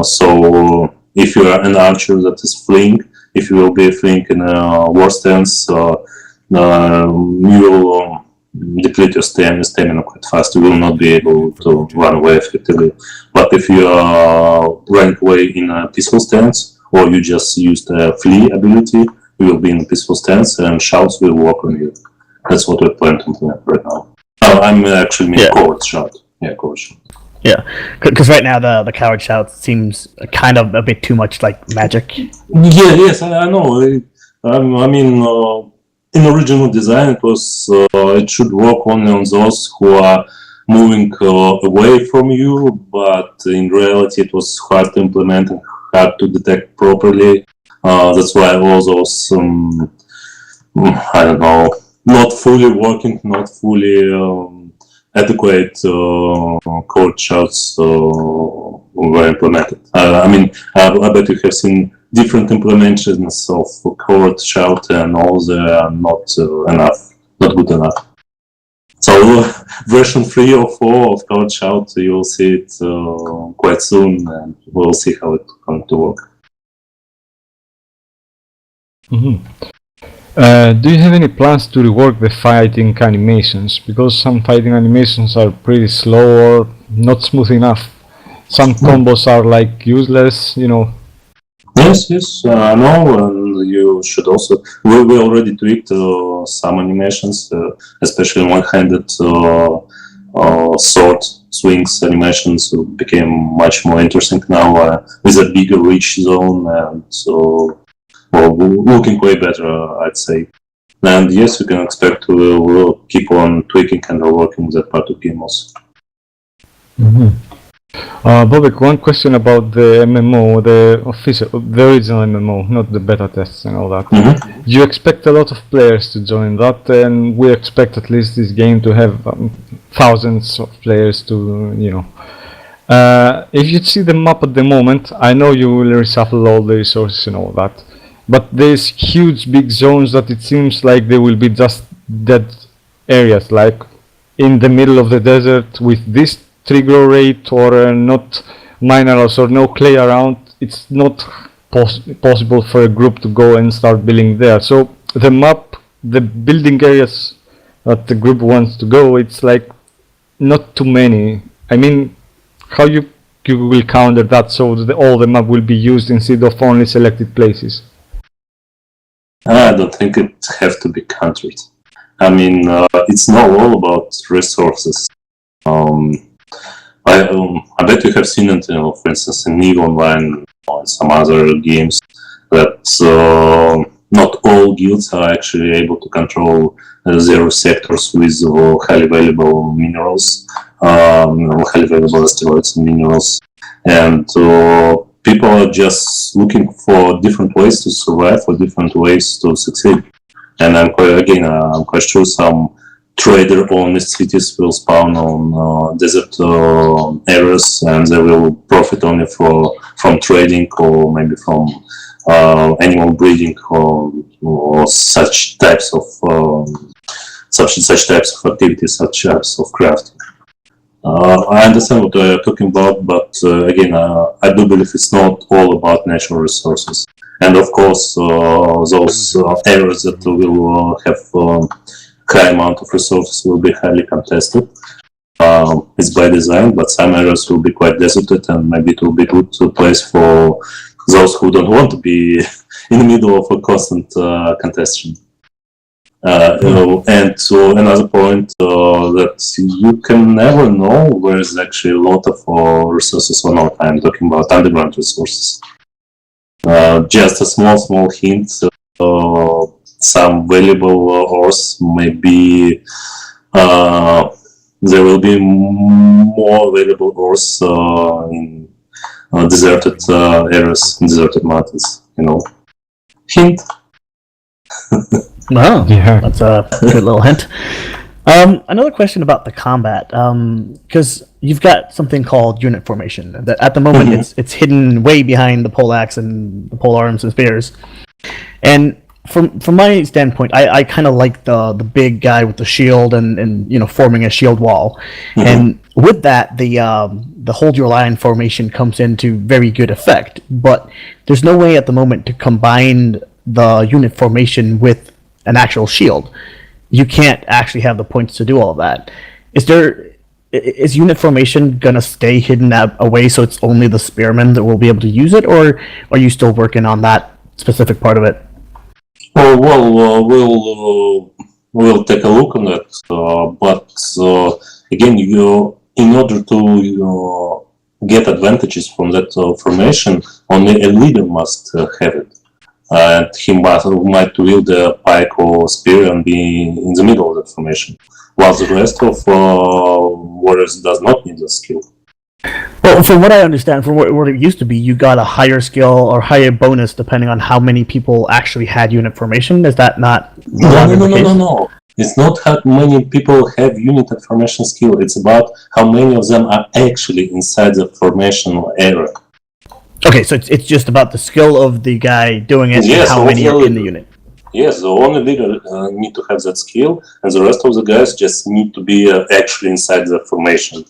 So if you are an archer that is fleeing, if you will be fleeing in a war stance, you will deplete your stamina quite fast. You will not be able to run away effectively. But if you are running away in a peaceful stance, or you just used a flee ability, you will be in a peaceful stance and shouts will work on you. That's what we plan to implement right now. I'm actually mean coward shout. Yeah, coward shout. Yeah, because right now the coward shout seems kind of a bit too much like magic. Yes, I know. I mean, in original design, it should work only on those who are moving away from you, but in reality, it was hard to implement and hard to detect properly. That's why all those, I don't know, not fully working, not fully adequate code shouts were implemented. I mean, I bet you have seen different implementations of code shout, and all they are not enough, not good enough. So version 3 or 4 of code shout, you will see it quite soon, and we'll see how it's going to work. Mm-hmm. Do you have any plans to rework the fighting animations? Because some fighting animations are pretty slow or not smooth enough. Some combos are like useless, you know. Yes, I know, and you should also. We already tweaked some animations, especially one-handed sword swings animations became much more interesting now with a bigger reach zone, and so looking way better, I'd say. And yes, you can expect we'll keep on tweaking and working with that part of the game also. Mm-hmm. Bobik, one question about the MMO, the original MMO, not the beta tests and all that. Mm-hmm. You expect a lot of players to join that, and we expect at least this game to have thousands of players to, you know. If you see the map at the moment, I know you will reshuffle all the resources and all that, but there's huge big zones that it seems like they will be just dead areas, like in the middle of the desert with this tree grow rate or not minerals or no clay around. It's not possible for a group to go and start building there. So the map, the building areas that the group wants to go, it's like not too many. I mean, How you will counter that so that all the map will be used instead of only selected places? I don't think it have to be countered. I mean, it's not all about resources. I bet you have seen it, for instance, in EVE Online or some other games, that not all guilds are actually able to control their sectors with highly valuable minerals, highly valuable asteroids and minerals, and people are just looking for different ways to survive, for different ways to succeed. And I'm quite sure some trader-owned cities will spawn on desert areas, and they will profit only from trading or maybe from animal breeding or such types of activities, such types of crafting. I understand what you're talking about, but again, I do believe it's not all about natural resources. And of course, those areas that will have high amount of resources will be highly contested. It's by design, but some areas will be quite deserted, and maybe it will be a good place for those who don't want to be in the middle of a constant contention. And so another point that you can never know where is actually a lot of resources or not. I'm talking about underground resources. Just a small hint. Some valuable ores maybe there will be more valuable ores in deserted areas, in deserted mountains. Hint. Wow, Yeah. that's a good little hint. Another question about the combat, because you've got something called unit formation. That at the moment it's hidden way behind the poleaxe and the pole arms and spears. And from my standpoint, I kind of like the big guy with the shield and forming a shield wall. And with that, the hold your line formation comes into very good effect. But there's no way at the moment to combine the unit formation with an actual shield. You can't actually have the points to do all of that. Is unit formation gonna stay hidden away so it's only the spearmen that will be able to use it, or are you still working on that specific part of it? We'll take a look on that. But again, in order to get advantages from that formation, only a leader must have it. And he might wield a pike or spear and be in the middle of that formation, while the rest of warriors does not need the skill. Well, from what I understand, from what it used to be, you got a higher skill or higher bonus depending on how many people actually had unit formation. Is that not No. It's not how many people have unit formation skill. It's about how many of them are actually inside the formation area. Okay, so it's just about the skill of the guy doing it and how many are in the unit. Yes, the only leader need to have that skill, and the rest of the guys just need to be actually inside the formation.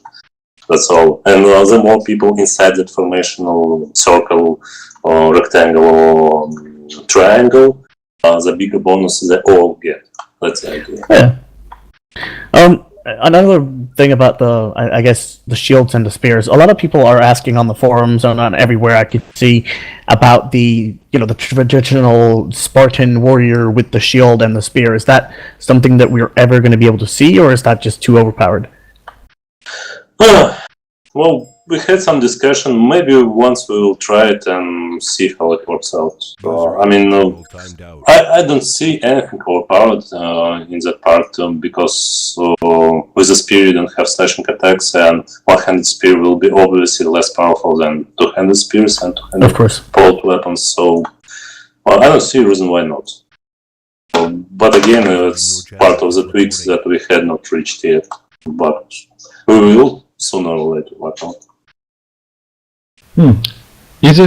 That's all. And the more people inside that formation, or circle, or rectangle, or triangle, the bigger bonus they all get. That's the idea. Yeah. Another thing about I guess the shields and the spears. A lot of people are asking on the forums and on everywhere I could see about the the traditional Spartan warrior with the shield and the spear. Is that something that we're ever going to be able to see, or is that just too overpowered? Well, we had some discussion. Maybe once we will try it and see how it works out. I don't see anything overpowered in that part because with the spear you don't have slashing attacks, and one-handed spear will be obviously less powerful than two-handed spears and two-handed bolt weapons. So, I don't see a reason why not. But again, it's part of the tweaks that we had not reached yet. But we will. Sooner or later, why not? Is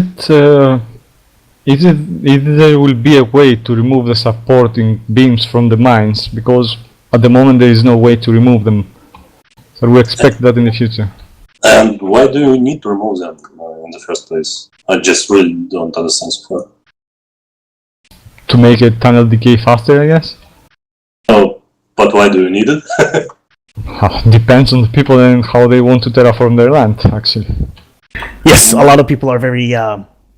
there will be a way to remove the supporting beams from the mines? Because at the moment there is no way to remove them. So we expect that in the future. And why do you need to remove them in the first place? I just really don't understand so far. To make a tunnel decay faster, I guess? Oh, but why do you need it? Depends on the people and how they want to terraform their land, actually. Yes, a lot of people are very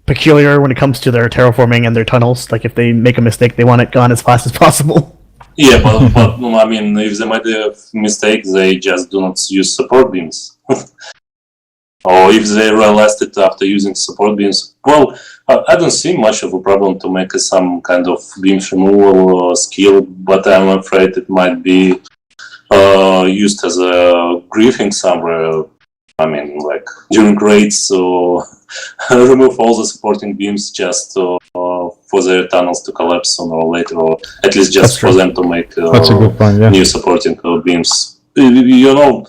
peculiar when it comes to their terraforming and their tunnels. Like if they make a mistake, they want it gone as fast as possible. Yeah, but no, I mean, if they made a mistake, they just do not use support beams. Or if they realized it after using support beams, well, I don't see much of a problem to make some kind of beams removal skill, but I'm afraid it might be used as a griefing somewhere. I mean, like during raids, so remove all the supporting beams just for their tunnels to collapse sooner or later, or at least just for them to make That's a good point, yeah. new supporting beams. You know,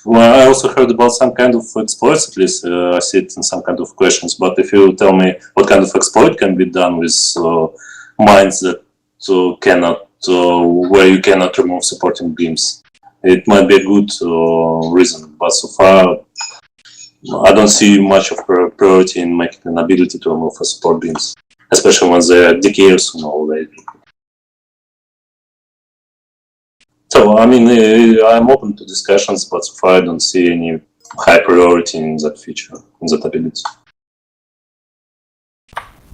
well, I also heard about some kind of exploits, at least I see it in some kind of questions, but if you tell me what kind of exploit can be done with mines that cannot, where you cannot remove supporting beams, it might be a good reason, but so far I don't see much of a priority in making an ability to remove support beams, especially when they decay sooner or later. So, I mean, I'm open to discussions, but so far I don't see any high priority in that feature, in that ability.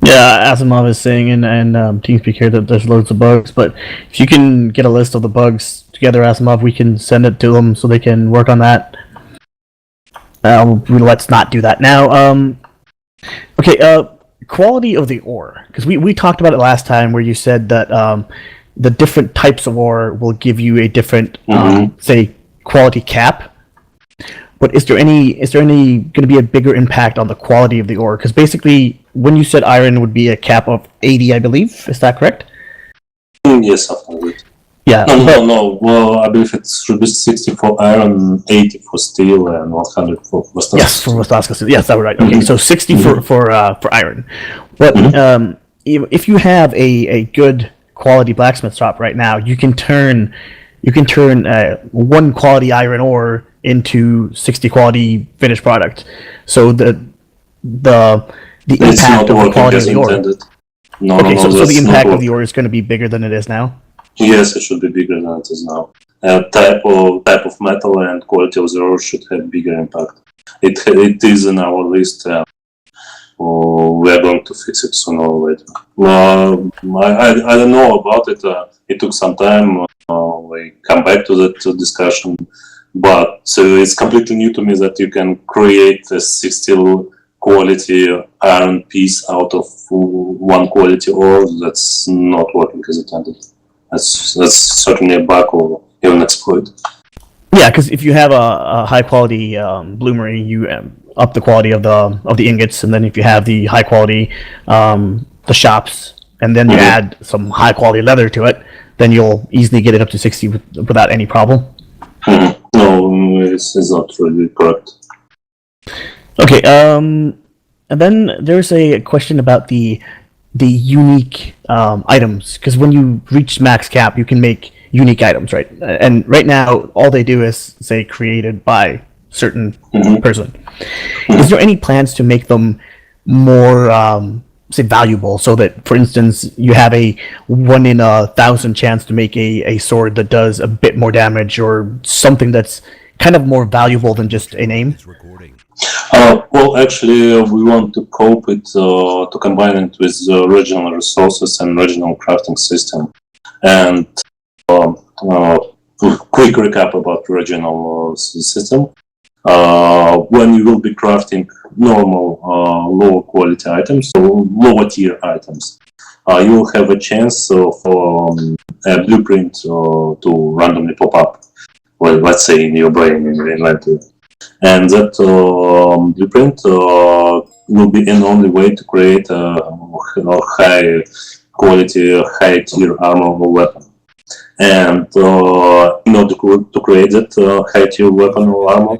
Yeah, Asimov is saying in TeamSpeak here that there's loads of bugs, but if you can get a list of the bugs together, Asimov, we can send it to them so they can work on that. Let's not do that now. Okay, quality of the ore, because we talked about it last time where you said that the different types of ore will give you a different, say, quality cap. But is there any going to be a bigger impact on the quality of the ore? Because basically, when you said iron would be a cap of 80, I believe, is that correct? Yes, absolutely. Yeah. No. Well, I believe it should be 60 for iron, 80 for steel, and 100 for Western. Yes, for Western. Yes, that was right. Okay, so 60 for iron. But if you have a good quality blacksmith shop right now, you can turn 1 quality iron ore into 60 quality finished product. So the impact of the quality of the ore. So the impact of the ore is going to be bigger than it is now. Yes, it should be bigger than it is now. Type of metal and quality of the ore should have bigger impact. It is in our list. We are going to fix it sooner or later. I don't know about it. It took some time. We come back to that discussion, but it's completely new to me that you can create a 60 quality iron piece out of 1 quality ore. That's not working as intended. That's certainly a bug or even an exploit. Yeah, because if you have a high quality bloomery, you up the quality of the ingots, and then if you have the high quality the shops, and then you add some high quality leather to it, then you'll easily get it up to 60 without any problem. No, it's not really correct. Okay, and then there's a question about the unique items, because when you reach max cap, you can make unique items, right? And right now, all they do is say created by certain person. Is there any plans to make them more, say, valuable, so that, for instance, you have a 1 in 1,000 chance to make a sword that does a bit more damage, or something that's kind of more valuable than just a name? Well, actually, we want to cope it, to combine it with regional resources and regional crafting system. And quick recap about regional system. When you will be crafting normal lower quality items, so lower tier items, you will have a chance for a blueprint to randomly pop up. Well, let's say in your brain, in your inventory. And that blueprint will be an only way to create a high quality, high tier armor or weapon. And in order to create that high tier weapon or armor,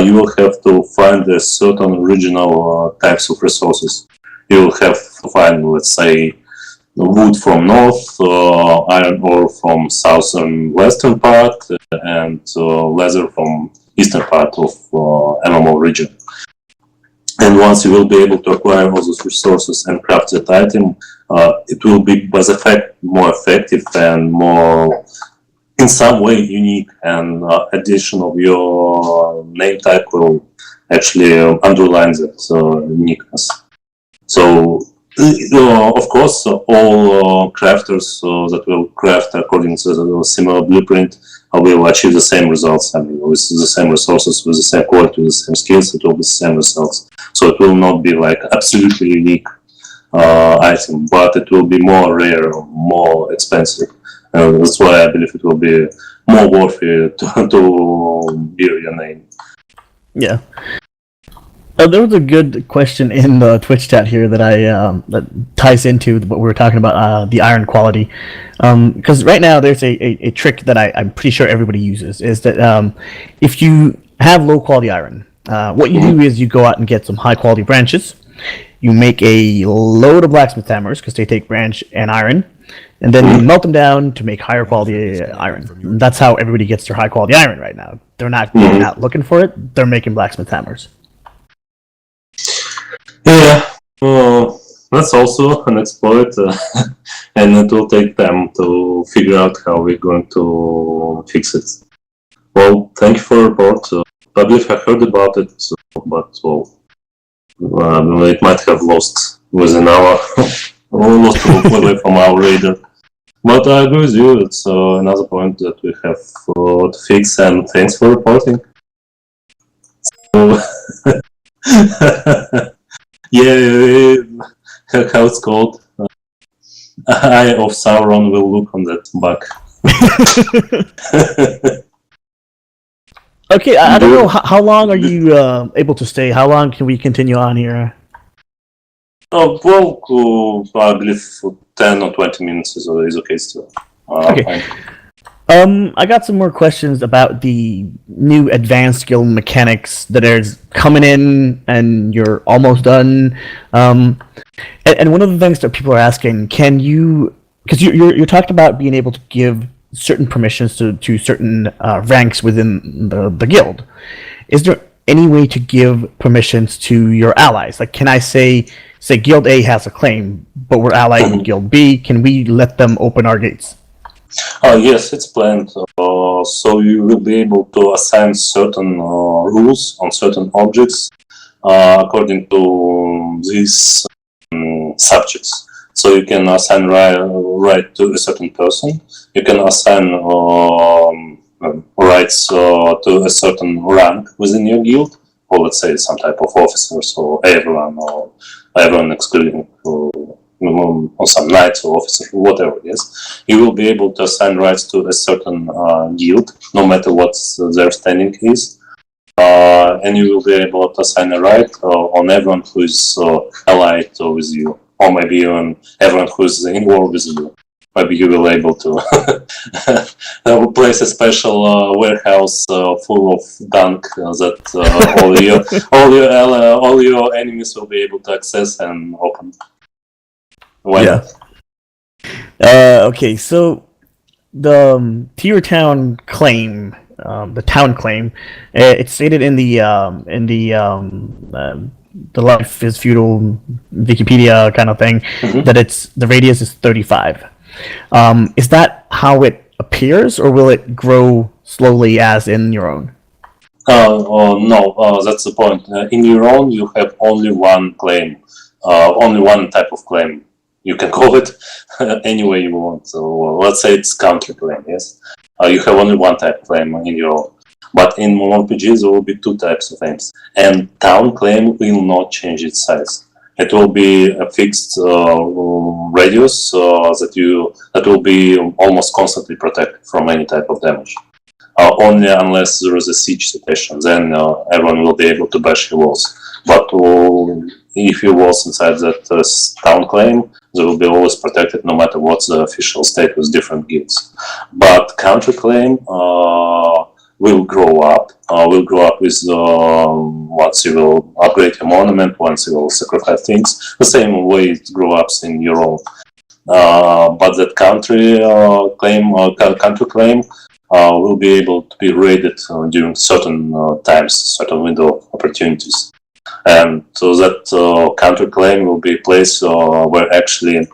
you will have to find a certain regional types of resources. You will have to find, let's say, wood from north, iron ore from southern western part, and leather from eastern part of MMO region. And once you will be able to acquire all those resources and craft that item, it will be by the fact more effective and more in some way unique, and addition of your name tag will actually underline that uniqueness. So, of course, all crafters that will craft according to the similar blueprint will achieve the same results. I mean, with the same resources, with the same quality, with the same skills, it will be the same results. So it will not be like absolutely unique item, but it will be more rare, more expensive. That's why I believe it will be more worthy to bear your name. Yeah. There was a good question in the Twitch chat here that that ties into what we were talking about, the iron quality. Because right now there's a trick that I'm pretty sure everybody uses, is that if you have low quality iron, what you do is you go out and get some high quality branches. You make a load of blacksmith hammers because they take branch and iron, and then you melt them down to make higher quality iron. And that's how everybody gets their high quality iron right now. They're not looking for it. They're making blacksmith hammers. Yeah, that's also an exploit, and it will take time to figure out how we're going to fix it. Well, thank you for the report. I believe I heard about it, but well, it might have lost within our lost away from our radar. But I agree with you. It's another point that we have to fix. And thanks for reporting. So, yeah, how it's called? Eye of Sauron will look on that bug. Okay, I don't know. How long are you able to stay? How long can we continue on here? Well, I believe 10 or 20 minutes is okay still. Okay. I got some more questions about the new advanced skill mechanics that are coming in, and you're almost done. And one of the things that people are asking, can you, because you talked about being able to give certain permissions to certain ranks within the guild. Is there any way to give permissions to your allies? Like, can I say Guild A has a claim, but we're allied with Guild B? Can we let them open our gates? Yes, it's planned. So you will be able to assign certain rules on certain objects according to these subjects. So you can assign right to a certain person. You can assign rights to a certain rank within your guild, or let's say some type of officers, or everyone excluding or some knights or officers, whatever it is. You will be able to assign rights to a certain guild, no matter what their standing is. And you will be able to assign a right on everyone who is allied with you, or maybe even everyone who is in war with you. Maybe you will be able to place a special warehouse full of gunk that all your enemies will be able to access and open. Why not? Okay, so the Tier Town claim, the town claim, it's stated in the Life is Feudal Wikipedia kind of thing that the radius is 35. Is that how it appears, or will it grow slowly as in your own? No, that's the point. In your own, you have only one claim, only one type of claim. You can call it any way you want. So let's say it's country claim, yes? You have only one type of claim in your own. But in RPGs, there will be two types of claims. And town claim will not change its size. It will be a fixed radius that will be almost constantly protected from any type of damage. Only unless there is a siege situation, then everyone will be able to bash your walls. But if your walls inside that town claim, they will be always protected no matter what the official state with different guilds. But country claim will grow up. With once you will upgrade your monument, once you will sacrifice things, the same way it grows up in your own. But that country claim will be able to be raided during certain times, certain window of opportunities. And so that country claim will be a place where actually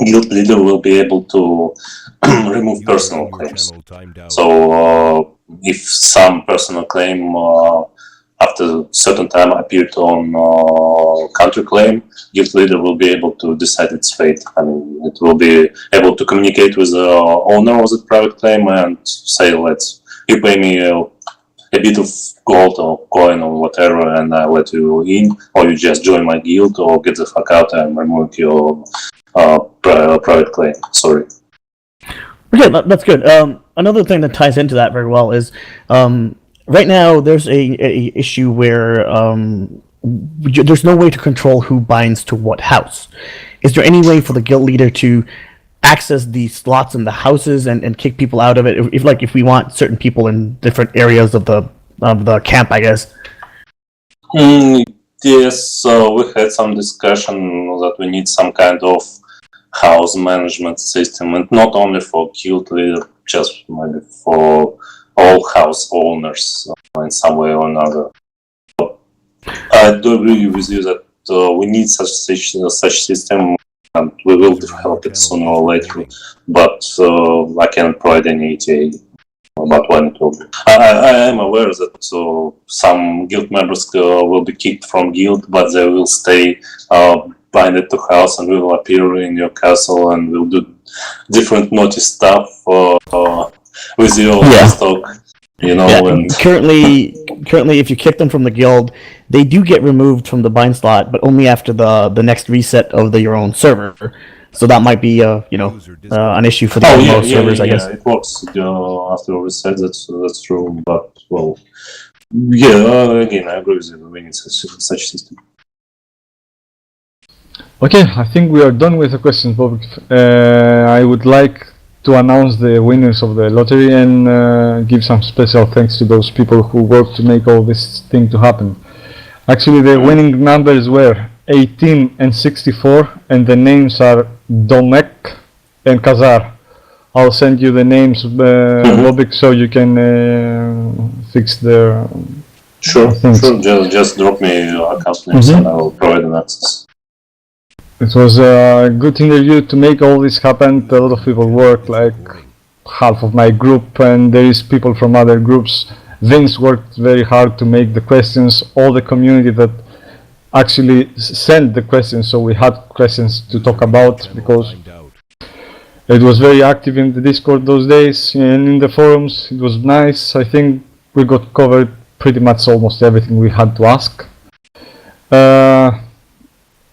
guild leader will be able to remove personal claims. So if some personal claim after a certain time appeared on counterclaim, guild leader will be able to decide its fate. I mean, it will be able to communicate with the owner of the private claim and say, you pay me a bit of gold or coin or whatever, and I let you in, or you just join my guild, or get the fuck out and remove your private claim. Sorry. Okay, that's good. Another thing that ties into that very well is right now there's a issue where there's no way to control who binds to what house. Is there any way for the guild leader to access the slots in the houses and kick people out of it? If we want certain people in different areas of the camp, I guess. Yes, so we had some discussion that we need some kind of house management system, and not only for guild leader, just maybe for all house owners in some way or another. I do agree with you that we need such system, and we will develop it sooner or later, but I cannot provide any ETA about when it will be. I am aware that some guild members will be kicked from guild, but they will stay binded to house and will appear in your castle and will do different naughty stuff with your stock. You know, yeah, and currently, if you kick them from the guild, they do get removed from the bind slot, but only after the next reset of your own server. So that might be an issue for the most servers, I guess. It works after reset. That's true. But again, I agree with you. We need such system. Okay, I think we are done with the questions, Bobik. I would like to announce the winners of the lottery and give some special thanks to those people who worked to make all this thing to happen. Actually, the winning numbers were 18 and 64, and the names are Domek and Kazar. I'll send you the names, Bobik, so you can fix the. Sure. Just drop me your account names and I will provide an access. It was a good interview to make all this happen. A lot of people worked, like half of my group, and there is people from other groups. Vince worked very hard to make the questions. All the community that actually sent the questions, so we had questions to talk about because it was very active in the Discord those days and in the forums. It was nice. I think we got covered pretty much almost everything we had to ask.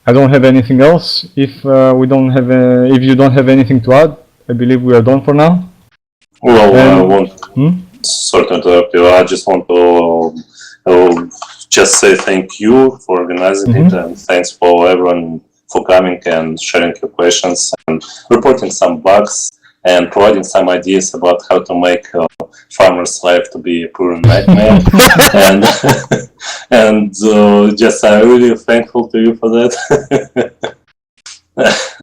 I don't have anything else. If if you don't have anything to add, I believe we are done for now. Well, sorry to interrupt you. I just want to just say thank you for organizing it, and thanks for everyone for coming and sharing your questions and reporting some bugs and providing some ideas about how to make farmer's life to be a pure nightmare. and just I'm really thankful to you for that.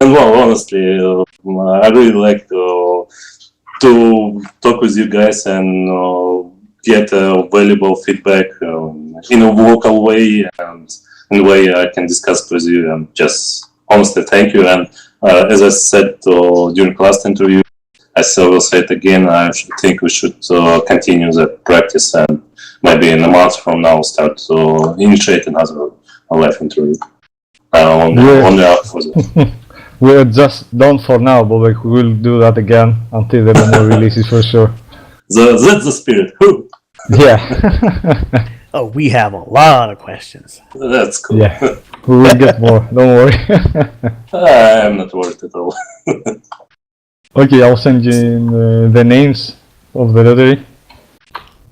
And well, honestly, I really like to talk with you guys and get valuable feedback in a vocal way and in a way I can discuss with you. And just honestly, thank you. And as I said during last interview, I still will say it again. I think we should continue that practice and maybe in a month from now start to initiate another live interview. Only up for that. We're just done for now, but we will do that again until there are more releases for sure. That's the spirit. Yeah. Oh, we have a lot of questions. That's cool. Yeah, we will get more. Don't worry. I'm not worried at all. Okay, I'll send you the names of the lottery.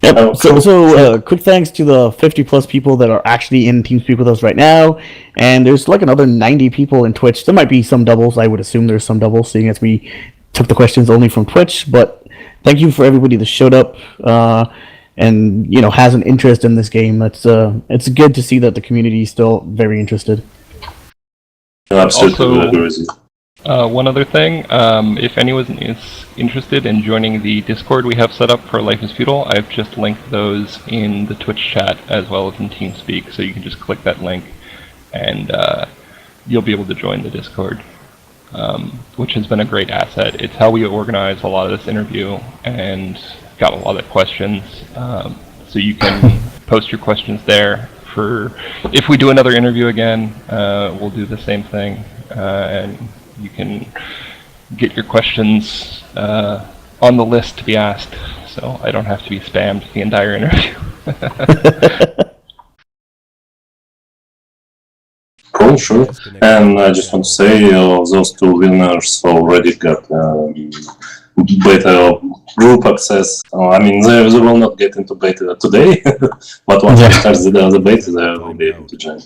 Yep. So quick thanks to the 50 plus people that are actually in TeamSpeak with us right now, and there's like another 90 people in Twitch. There might be some doubles. I would assume there's some doubles, seeing as we took the questions only from Twitch. But thank you for everybody that showed up and has an interest in this game. It's good to see that the community is still very interested. Absolutely agree with you. One other thing, if anyone is interested in joining the Discord we have set up for Life is Feudal, I've just linked those in the Twitch chat as well as in TeamSpeak, so you can just click that link and you'll be able to join the Discord. which has been a great asset. It's how we organize a lot of this interview and got a lot of questions. So you can post your questions there. For if we do another interview again, we'll do the same thing, and you can get your questions on the list to be asked, so I don't have to be spammed the entire interview. Cool, sure. And I just want to say those two winners already got beta group access. I mean, they will not get into beta today, but once we start the beta, they will be able to join.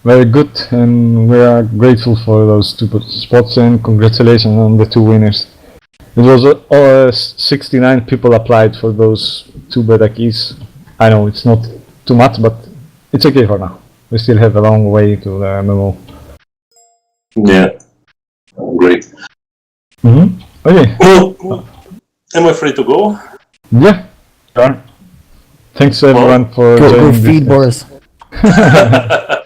Very good, and we are grateful for those two spots, and congratulations on the two winners. It was 69 people applied for those two beta keys. I know it's not too much, but it's okay for now. We still have a long way to the MMO. Yeah, great. Okay. Well, am I free to go? Yeah, sure. Thanks everyone for Go joining feed this. Boris.